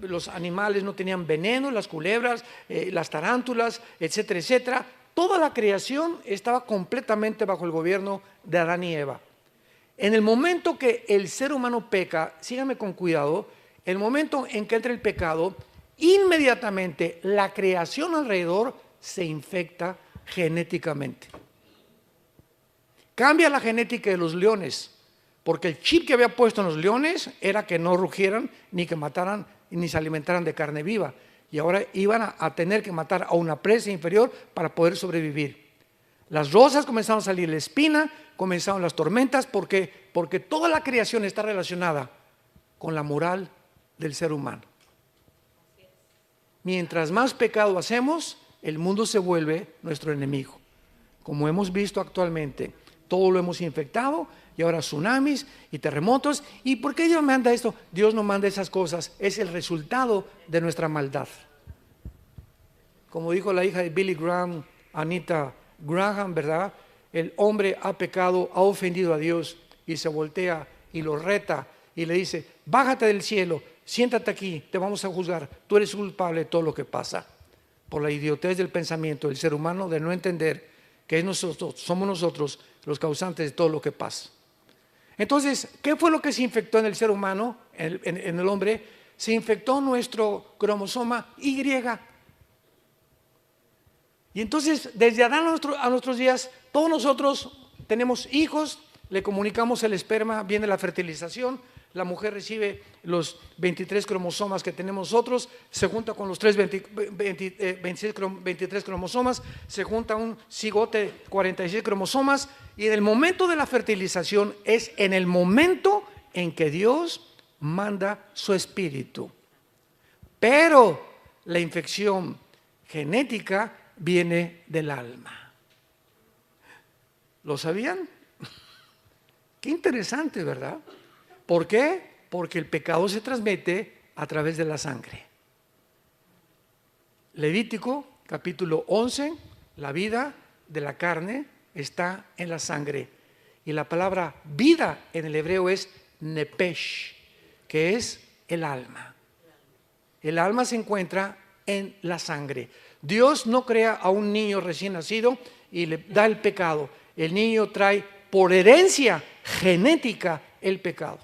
[SPEAKER 2] los animales no tenían veneno, las culebras, las tarántulas, etcétera, etcétera. Toda la creación estaba completamente bajo el gobierno de Adán y Eva. En el momento que el ser humano peca, síganme con cuidado, el momento en que entra el pecado, inmediatamente la creación alrededor se infecta genéticamente. Cambia la genética de los leones, porque el chip que había puesto en los leones era que no rugieran, ni que mataran, ni se alimentaran de carne viva. Y ahora iban a tener que matar a una presa inferior para poder sobrevivir. Las rosas comenzaron a salir la espina, comenzaron las tormentas, porque toda la creación está relacionada con la moral del ser humano. Mientras más pecado hacemos, el mundo se vuelve nuestro enemigo. Como hemos visto actualmente, todo lo hemos infectado, y ahora tsunamis y terremotos. ¿Y por qué Dios manda esto? Dios no manda esas cosas, es el resultado de nuestra maldad. Como dijo la hija de Billy Graham, Anita Graham, ¿verdad? El hombre ha pecado, ha ofendido a Dios, y se voltea y lo reta y le dice: bájate del cielo, siéntate aquí, te vamos a juzgar, tú eres culpable de todo lo que pasa. por la idiotez del pensamiento del ser humano de no entender que somos nosotros los causantes de todo lo que pasa. Entonces, ¿qué fue lo que se infectó en el ser humano, en el hombre? Se infectó nuestro cromosoma Y. Y entonces, desde Adán a nuestros días, todos nosotros tenemos hijos, le comunicamos el esperma, viene la fertilización, la mujer recibe los 23 cromosomas que tenemos nosotros, se junta con los 23 cromosomas, se junta un cigote 46 cromosomas, y en el momento de la fertilización es en el momento en que Dios manda su espíritu. Pero la infección genética viene del alma. ¿Lo sabían? Qué interesante, ¿verdad? ¿Por qué? Porque el pecado se transmite a través de la sangre. Levítico capítulo 11, la vida de la carne está en la sangre. Y la palabra vida en el hebreo es nepesh, que es el alma. El alma se encuentra en la sangre. Dios no crea a un niño recién nacido y le da el pecado. El niño trae por herencia genética el pecado.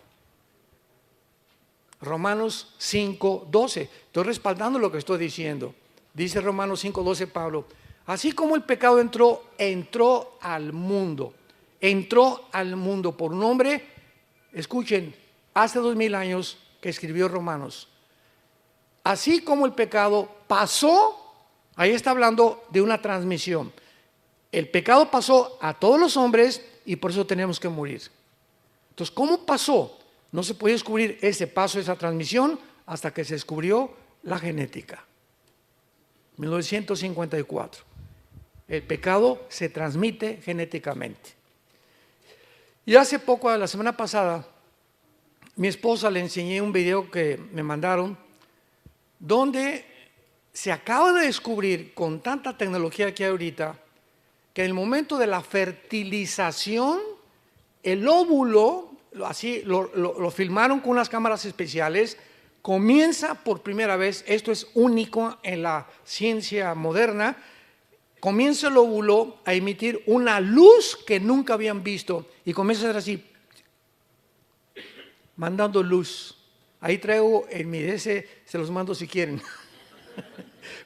[SPEAKER 2] Romanos 5:12. Estoy respaldando lo que estoy diciendo. Dice Romanos 5:12 Pablo: así como el pecado entró al mundo por un hombre, escuchen, hace 2000 años que escribió Romanos. Así como el pecado pasó, ahí está hablando de una transmisión. El pecado pasó a todos los hombres y por eso tenemos que morir. Entonces, ¿cómo pasó? No se puede descubrir ese paso, esa transmisión, hasta que se descubrió la genética. 1954. El pecado se transmite genéticamente. Y hace poco, la semana pasada, mi esposa le enseñé un video que me mandaron, donde se acaba de descubrir, con tanta tecnología que hay ahorita, que en el momento de la fertilización, el óvulo, así lo filmaron con unas cámaras especiales, comienza por primera vez, esto es único en la ciencia moderna, comienza el óvulo a emitir una luz que nunca habían visto y comienza a ser así, mandando luz. Ahí traigo en mi DS, se los mando si quieren.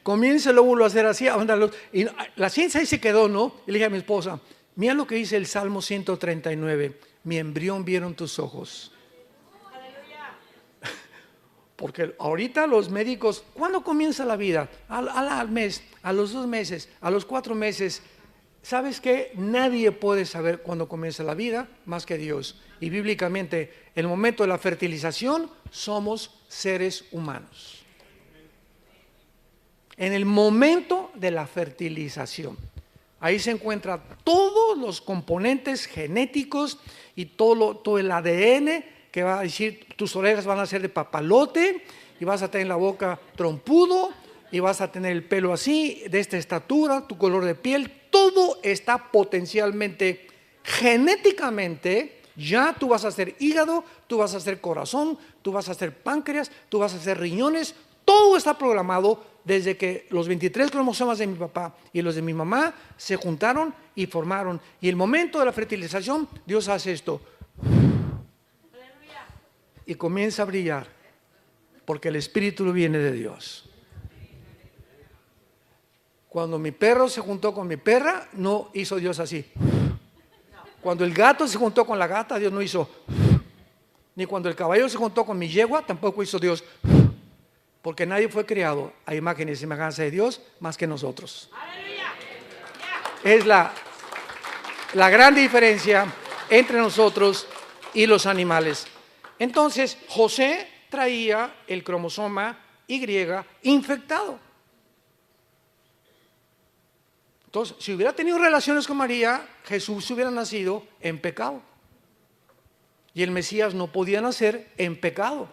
[SPEAKER 2] Comienza el óvulo a hacer así, a mandar luz. Y la ciencia ahí se quedó, ¿no? Y le dije a mi esposa, mira lo que dice el Salmo 139, mi embrión vieron tus ojos. Porque ahorita los médicos, ¿cuándo comienza la vida? Al mes, a los 2 meses, a los 4 meses. ¿Sabes qué? Nadie puede saber cuándo comienza la vida más que Dios. Y bíblicamente, en el momento de la fertilización, somos seres humanos. En el momento de la fertilización, ahí se encuentran todos los componentes genéticos y todo el ADN que va a decir, tus orejas van a ser de papalote y vas a tener la boca trompudo y vas a tener el pelo así, de esta estatura, tu color de piel, todo está potencialmente, genéticamente, ya tú vas a ser hígado, tú vas a ser corazón, tú vas a ser páncreas, tú vas a ser riñones, todo está programado desde que los 23 cromosomas de mi papá y los de mi mamá se juntaron y formaron. Y el momento de la fertilización, Dios hace esto. Y comienza a brillar, porque el espíritu viene de Dios. Cuando mi perro se juntó con mi perra, no hizo Dios así. Cuando el gato se juntó con la gata, Dios no hizo. Ni cuando el caballo se juntó con mi yegua, tampoco hizo Dios. Porque nadie fue creado a imagen y semejanza de Dios más que nosotros. Es la gran diferencia entre nosotros y los animales. Entonces, José traía el cromosoma Y infectado. Entonces, si hubiera tenido relaciones con María, Jesús hubiera nacido en pecado. Y el Mesías no podía nacer en pecado.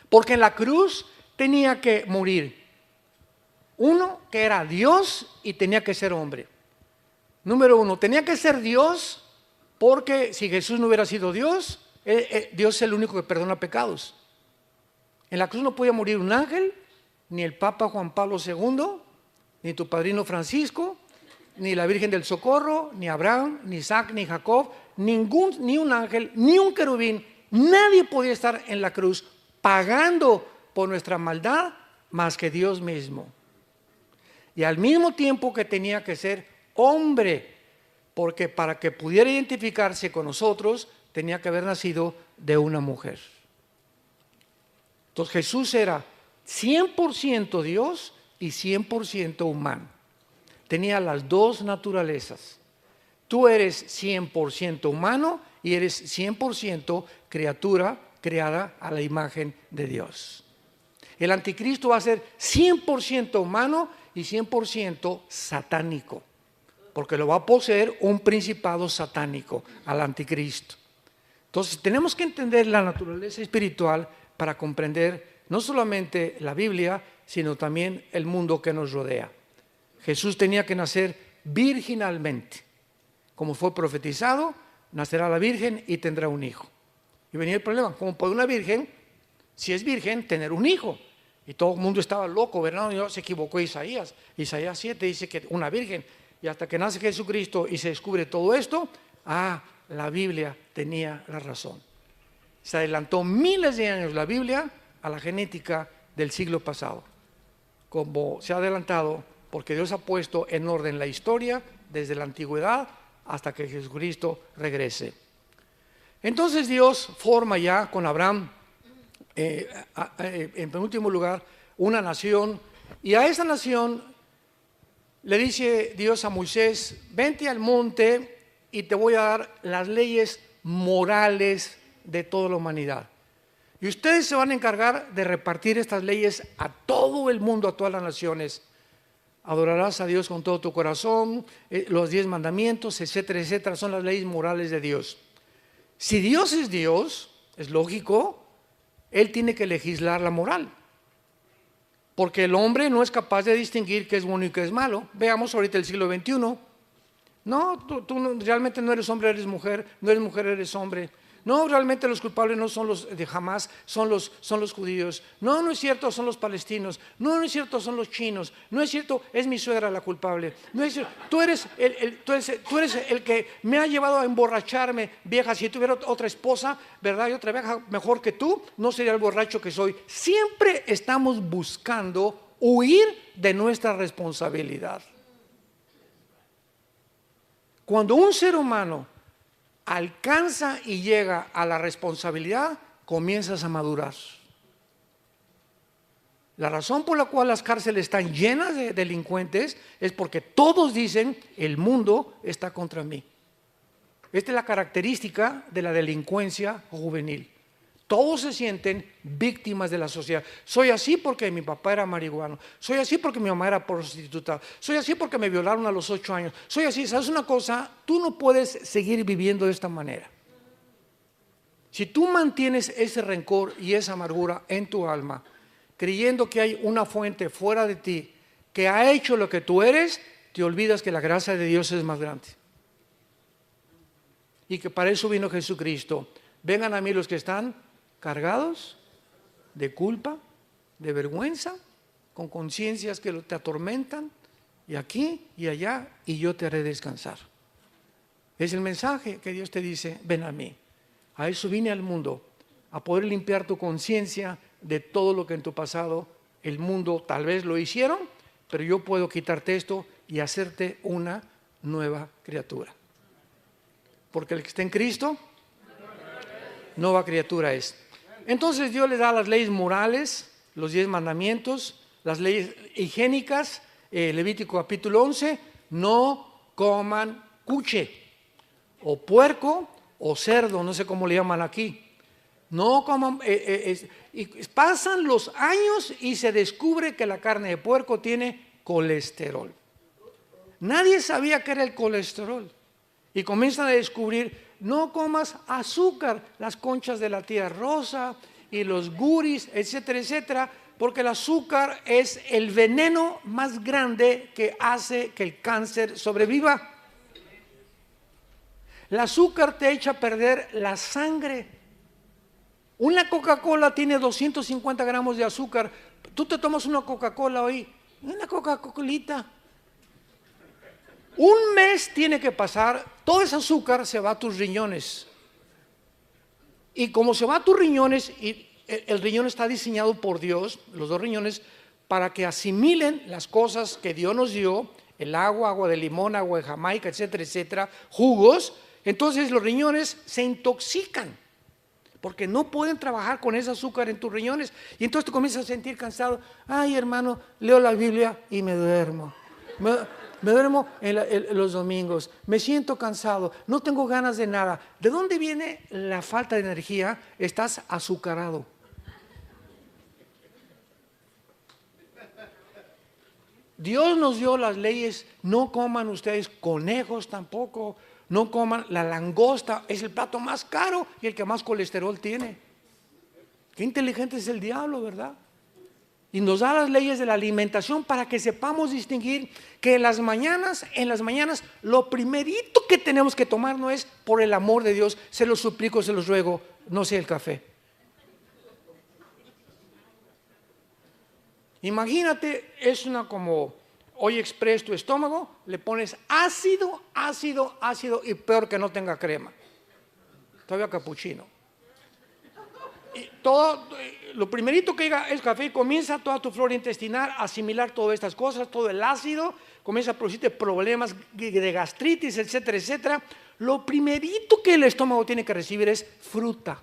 [SPEAKER 2] Porque en la cruz tenía que morir uno que era Dios y tenía que ser hombre. Número 1, tenía que ser Dios, porque si Jesús no hubiera sido Dios, Dios es el único que perdona pecados. En la cruz no podía morir un ángel, ni el Papa Juan Pablo II, ni tu padrino Francisco, ni la Virgen del Socorro, ni Abraham, ni Isaac, ni Jacob, ni un ángel, ni un querubín. Nadie podía estar en la cruz pagando por nuestra maldad más que Dios mismo. Y al mismo tiempo que tenía que ser hombre, porque para que pudiera identificarse con nosotros tenía que haber nacido de una mujer. Entonces Jesús era 100% Dios y 100% humano. Tenía las dos naturalezas. Tú eres 100% humano y eres 100% criatura creada a la imagen de Dios. El anticristo va a ser 100% humano y 100% satánico, porque lo va a poseer un principado satánico al anticristo. Entonces tenemos que entender la naturaleza espiritual para comprender no solamente la Biblia, sino también el mundo que nos rodea. Jesús tenía que nacer virginalmente. Como fue profetizado, nacerá la virgen y tendrá un hijo. Y venía el problema, ¿cómo puede una virgen, si es virgen, tener un hijo? Y todo el mundo estaba loco, ¿verdad? No, se equivocó Isaías. Isaías 7 dice que una virgen. Y hasta que nace Jesucristo y se descubre todo esto, la Biblia tenía la razón. Se adelantó miles de años la Biblia a la genética del siglo pasado. Como se ha adelantado, porque Dios ha puesto en orden la historia desde la antigüedad hasta que Jesucristo regrese. Entonces Dios forma ya con Abraham, en penúltimo lugar, una nación, y a esa nación le dice Dios a Moisés: vente al monte y te voy a dar las leyes morales de toda la humanidad. Y ustedes se van a encargar de repartir estas leyes a todo el mundo, a todas las naciones. Adorarás a Dios con todo tu corazón, los 10 mandamientos, etcétera, etcétera, son las leyes morales de Dios. Si Dios, es lógico, Él tiene que legislar la moral. Porque el hombre no es capaz de distinguir qué es bueno y qué es malo. Veamos ahorita el siglo XXI. No, tú realmente no eres hombre, eres mujer, no eres mujer, eres hombre. No, realmente los culpables no son los de Hamás, son los judíos. No, no es cierto, son los palestinos. No, no es cierto, son los chinos. No es cierto, es mi suegra la culpable. No es cierto, tú eres el que me ha llevado a emborracharme, vieja. Si tuviera otra esposa, ¿verdad? Y otra vieja mejor que tú, no sería el borracho que soy. Siempre estamos buscando huir de nuestra responsabilidad. Cuando un ser humano alcanza y llega a la responsabilidad, comienzas a madurar. La razón por la cual las cárceles están llenas de delincuentes es porque todos dicen: el mundo está contra mí. Esta es la característica de la delincuencia juvenil. Todos se sienten víctimas de la sociedad. Soy así porque mi papá era marihuano. Soy así porque mi mamá era prostituta. Soy así porque me violaron a los 8 años. Soy así. ¿Sabes una cosa? Tú no puedes seguir viviendo de esta manera. Si tú mantienes ese rencor y esa amargura en tu alma, creyendo que hay una fuente fuera de ti que ha hecho lo que tú eres, te olvidas que la gracia de Dios es más grande. Y que para eso vino Jesucristo. Vengan a mí los que están cargados de culpa, de vergüenza, con conciencias que te atormentan, y aquí y allá, y yo te haré descansar. Es el mensaje que Dios te dice: ven a mí. A eso vine al mundo, a poder limpiar tu conciencia de todo lo que en tu pasado el mundo tal vez lo hicieron, pero yo puedo quitarte esto y hacerte una nueva criatura. Porque el que está en Cristo, nueva criatura es. Entonces Dios le da las leyes morales, los 10 mandamientos, las leyes higiénicas. Levítico capítulo 11: no coman cuche, o puerco, o cerdo, no sé cómo le llaman aquí. No coman, y pasan los años y se descubre que la carne de puerco tiene colesterol. Nadie sabía qué era el colesterol. Y comienzan a descubrir: no comas azúcar, las conchas de la tía rosa y los guris, etcétera, etcétera, porque el azúcar es el veneno más grande que hace que el cáncer sobreviva. El azúcar te echa a perder la sangre. Una Coca-Cola tiene 250 gramos de azúcar. Tú te tomas una Coca-Cola hoy Una Coca-Colita. Un mes tiene que pasar, todo ese azúcar se va a tus riñones. Y como se va a tus riñones, y el riñón está diseñado por Dios, los dos riñones, para que asimilen las cosas que Dios nos dio, el agua, agua de limón, agua de Jamaica, etcétera, etcétera, jugos. Entonces los riñones se intoxican, porque no pueden trabajar con ese azúcar en tus riñones. Y entonces te comienzas a sentir cansado. Ay, hermano, leo la Biblia y me duermo. Me duermo en los domingos, me siento cansado, no tengo ganas de nada. ¿De dónde viene la falta de energía? Estás azucarado. Dios nos dio las leyes, no coman ustedes conejos tampoco, no coman la langosta, es el plato más caro y el que más colesterol tiene. Qué inteligente es el diablo, ¿verdad? Y nos da las leyes de la alimentación para que sepamos distinguir que en las mañanas, lo primerito que tenemos que tomar no es por el amor de Dios, se los suplico, se los ruego, no sea el café. Imagínate, es una como hoy express tu estómago, le pones ácido y peor que no tenga crema. Todavía capuchino. Y todo, lo primerito que llega es café y comienza toda tu flora intestinal a asimilar todas estas cosas, todo el ácido, comienza a producirte problemas de gastritis, etcétera, etcétera. Lo primerito que el estómago tiene que recibir es fruta.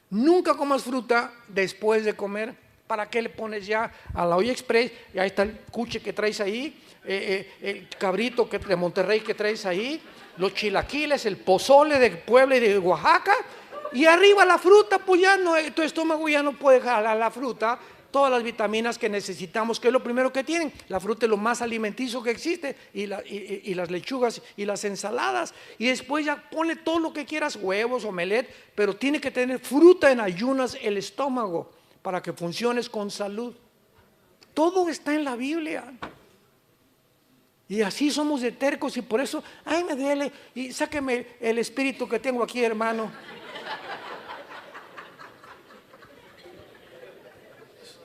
[SPEAKER 2] Nunca comas fruta después de comer. ¿Para qué le pones ya a la olla express? Ya está el cuche que traes ahí, el cabrito de Monterrey que traes ahí, los chilaquiles, el pozole de Puebla y de Oaxaca. Y arriba la fruta, pues ya no, tu estómago ya no puede jalar la fruta, todas las vitaminas que necesitamos, que es lo primero que tienen. La fruta es lo más alimenticio que existe, y las lechugas y las ensaladas. Y después ya ponle todo lo que quieras, huevos, omelette, pero tiene que tener fruta en ayunas el estómago para que funciones con salud. Todo está en la Biblia. Y así somos de tercos y por eso, ay, me duele, y sáqueme el espíritu que tengo aquí, hermano.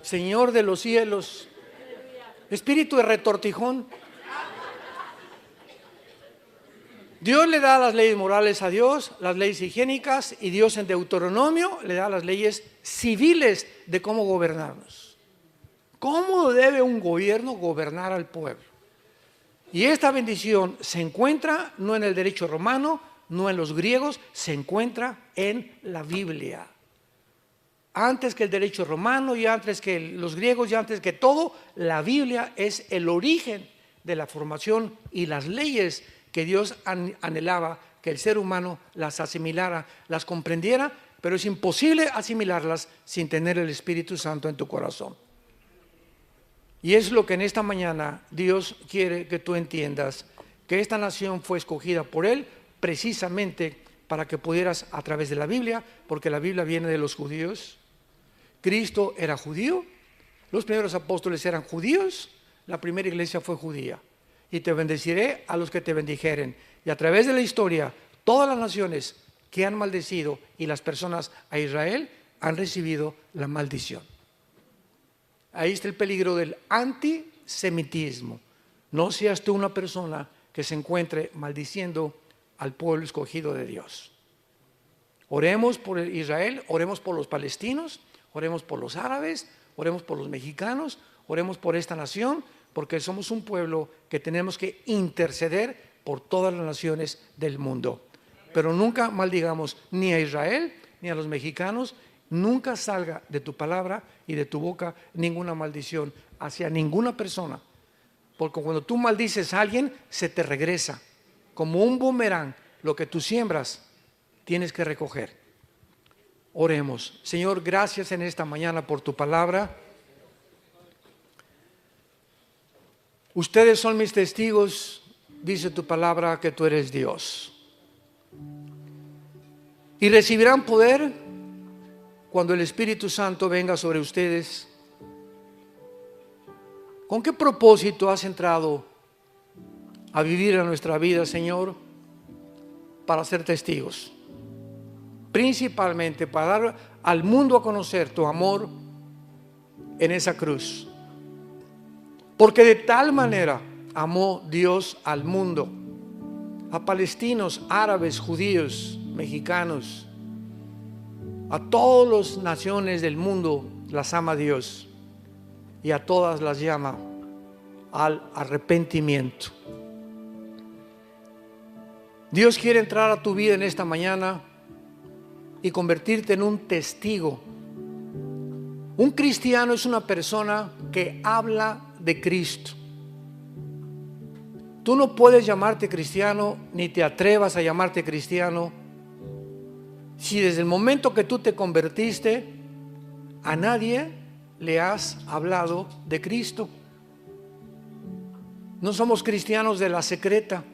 [SPEAKER 2] Señor de los cielos, espíritu de retortijón. Dios le da las leyes morales a Dios, las leyes higiénicas, y Dios en Deuteronomio le da las leyes civiles de cómo gobernarnos. ¿Cómo debe un gobierno gobernar al pueblo? Y esta bendición se encuentra no en el derecho romano, no en los griegos, se encuentra en la Biblia. Antes que el derecho romano y antes que los griegos y antes que todo, la Biblia es el origen de la formación y las leyes que Dios anhelaba que el ser humano las asimilara, las comprendiera, pero es imposible asimilarlas sin tener el Espíritu Santo en tu corazón. Y es lo que en esta mañana Dios quiere que tú entiendas, que esta nación fue escogida por Él precisamente para que pudieras a través de la Biblia, porque la Biblia viene de los judíos. Cristo era judío, los primeros apóstoles eran judíos, la primera iglesia fue judía. Y te bendeciré a los que te bendijeren. Y a través de la historia, todas las naciones que han maldecido y las personas a Israel han recibido la maldición. Ahí está el peligro del antisemitismo. No seas tú una persona que se encuentre maldiciendo al pueblo escogido de Dios. Oremos por Israel, oremos por los palestinos, oremos por los árabes, oremos por los mexicanos, oremos por esta nación, porque somos un pueblo que tenemos que interceder por todas las naciones del mundo. Pero nunca maldigamos ni a Israel ni a los mexicanos. Nunca salga de tu palabra y de tu boca ninguna maldición hacia ninguna persona, porque cuando tú maldices a alguien se te regresa como un boomerang. Lo que tú siembras tienes que recoger. Oremos. Señor, gracias en esta mañana por tu palabra. Ustedes son mis testigos, dice tu palabra, que tú eres Dios. Y recibirán poder cuando el Espíritu Santo venga sobre ustedes. ¿Con qué propósito has entrado a vivir en nuestra vida, Señor? Para ser testigos. Principalmente para dar al mundo a conocer tu amor en esa cruz. Porque de tal manera amó Dios al mundo, a palestinos, árabes, judíos, mexicanos, a todas las naciones del mundo las ama Dios, y a todas las llama al arrepentimiento. Dios quiere entrar a tu vida en esta mañana y convertirte en un testigo. Un cristiano es una persona que habla de Cristo. Tú no puedes llamarte cristiano, ni te atrevas a llamarte cristiano, si desde el momento que tú te convertiste a nadie le has hablado de Cristo. No somos cristianos de la secreta.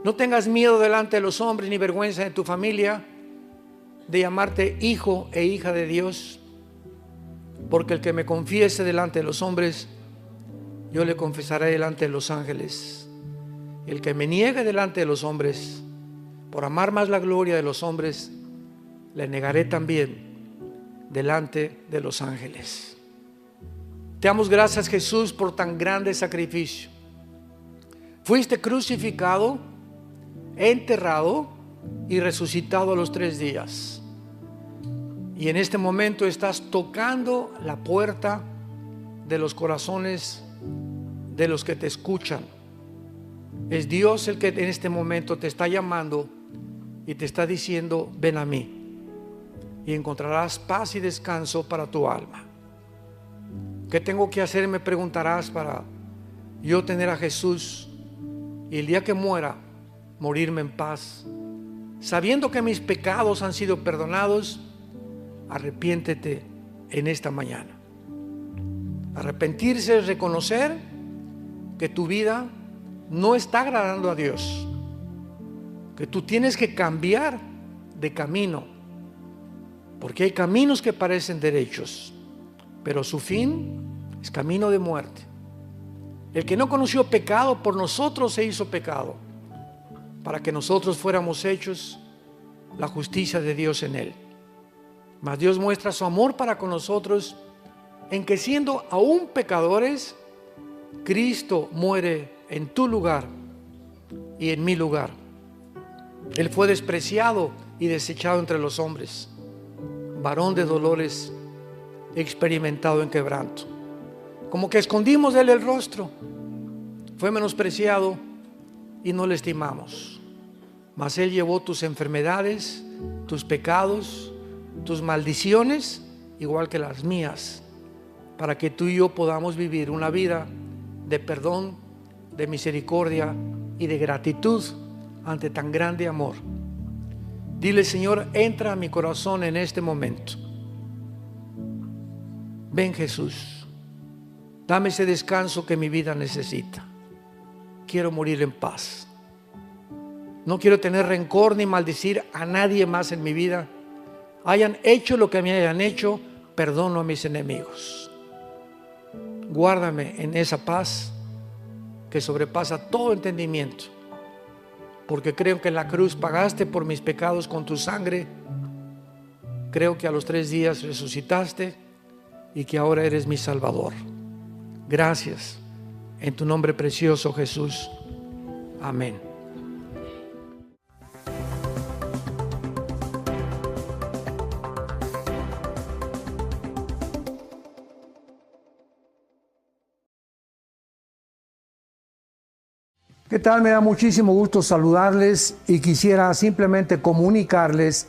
[SPEAKER 2] No tengas miedo delante de los hombres ni vergüenza de tu familia de llamarte hijo e hija de Dios, porque el que me confiese delante de los hombres, yo le confesaré delante de los ángeles. El que me niegue delante de los hombres, por amar más la gloria de los hombres, le negaré también delante de los ángeles. Te damos gracias, Jesús, por tan grande sacrificio. Fuiste crucificado, enterrado y resucitado a los 3 días. Y en este momento estás tocando la puerta de los corazones de los que te escuchan. Es Dios el que en este momento te está llamando y te está diciendo: ven a mí y encontrarás paz y descanso para tu alma. ¿Qué tengo que hacer? Me preguntarás, para yo tener a Jesús y el día que muera, morirme en paz, sabiendo que mis pecados han sido perdonados. Arrepiéntete en esta mañana. Arrepentirse es reconocer que tu vida no está agradando a Dios, que tú tienes que cambiar de camino, porque hay caminos que parecen derechos, pero su fin es camino de muerte. El que no conoció pecado, por nosotros se hizo pecado, para que nosotros fuéramos hechos la justicia de Dios en él. Mas Dios muestra su amor para con nosotros en que, siendo aún pecadores, Cristo muere en tu lugar y en mi lugar. Él fue despreciado y desechado entre los hombres, varón de dolores, experimentado en quebranto. Como que escondimos de él el rostro. Fue menospreciado y no le estimamos. Mas él llevó tus enfermedades, tus pecados, tus maldiciones, igual que las mías, para que tú y yo podamos vivir una vida de perdón, de misericordia y de gratitud ante tan grande amor. Dile: Señor, entra a mi corazón en este momento. Ven, Jesús, dame ese descanso que mi vida necesita. Quiero morir en paz. No quiero tener rencor ni maldecir a nadie más en mi vida. Hayan hecho lo que me hayan hecho, perdono a mis enemigos. Guárdame en esa paz que sobrepasa todo entendimiento, porque creo que en la cruz pagaste por mis pecados con tu sangre. Creo que a los 3 días resucitaste y que ahora eres mi Salvador. Gracias, en tu nombre precioso, Jesús. Amén.
[SPEAKER 1] ¿Qué tal? Me da muchísimo gusto saludarles y quisiera simplemente comunicarles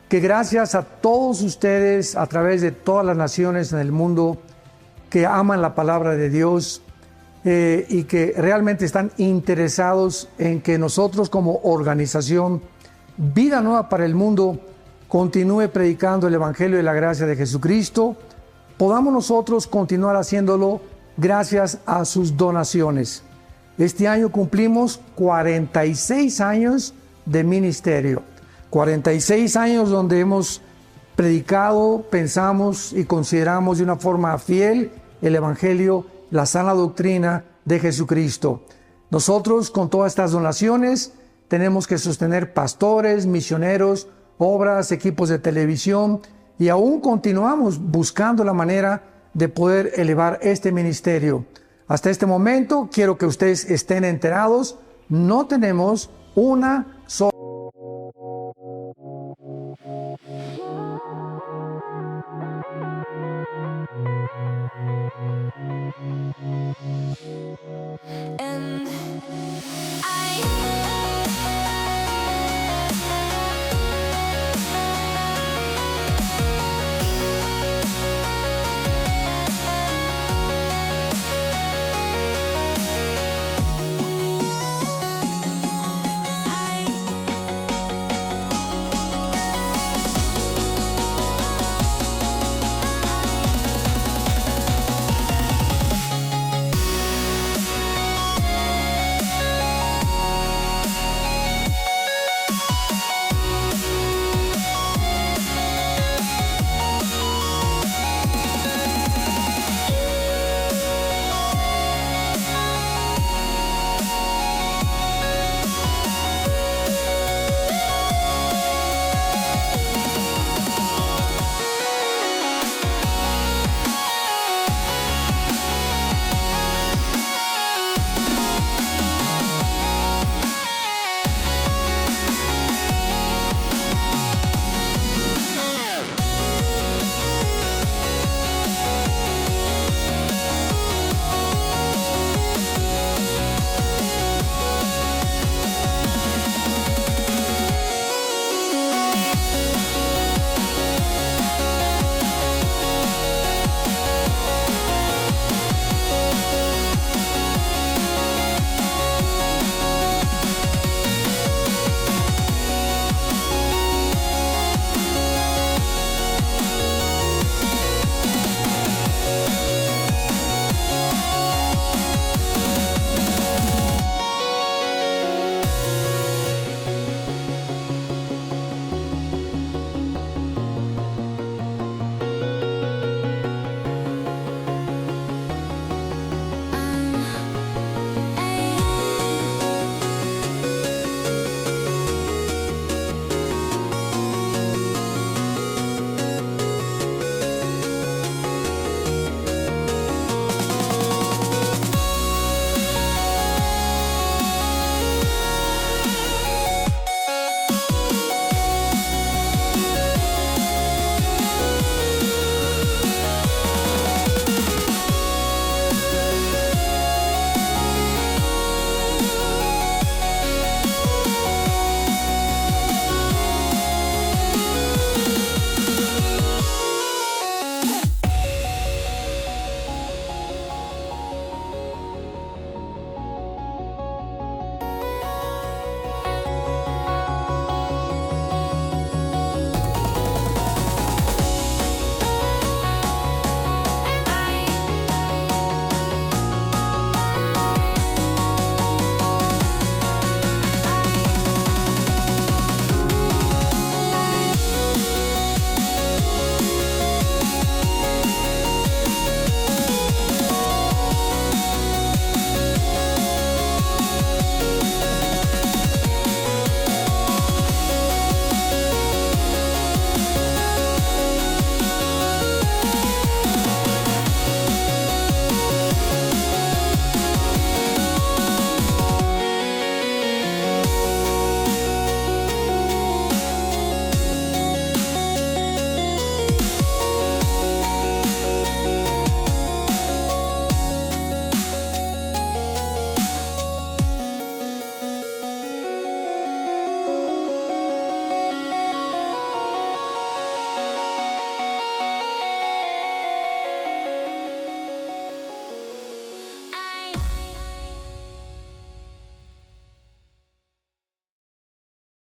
[SPEAKER 1] que gracias a todos ustedes a través de todas las naciones en el mundo que aman la palabra de Dios y que realmente están interesados en que nosotros, como organización Vida Nueva para el Mundo, continúe predicando el Evangelio de la gracia de Jesucristo, podamos nosotros continuar haciéndolo gracias a sus donaciones. Este año cumplimos 46 años de ministerio, 46 años donde hemos predicado, pensamos y consideramos de una forma fiel el Evangelio, la sana doctrina de Jesucristo. Nosotros, con todas estas donaciones, tenemos que sostener pastores, misioneros, obras, equipos de televisión, y aún continuamos buscando la manera
[SPEAKER 2] de poder elevar este ministerio. Hasta este momento quiero que ustedes estén enterados, no tenemos una sola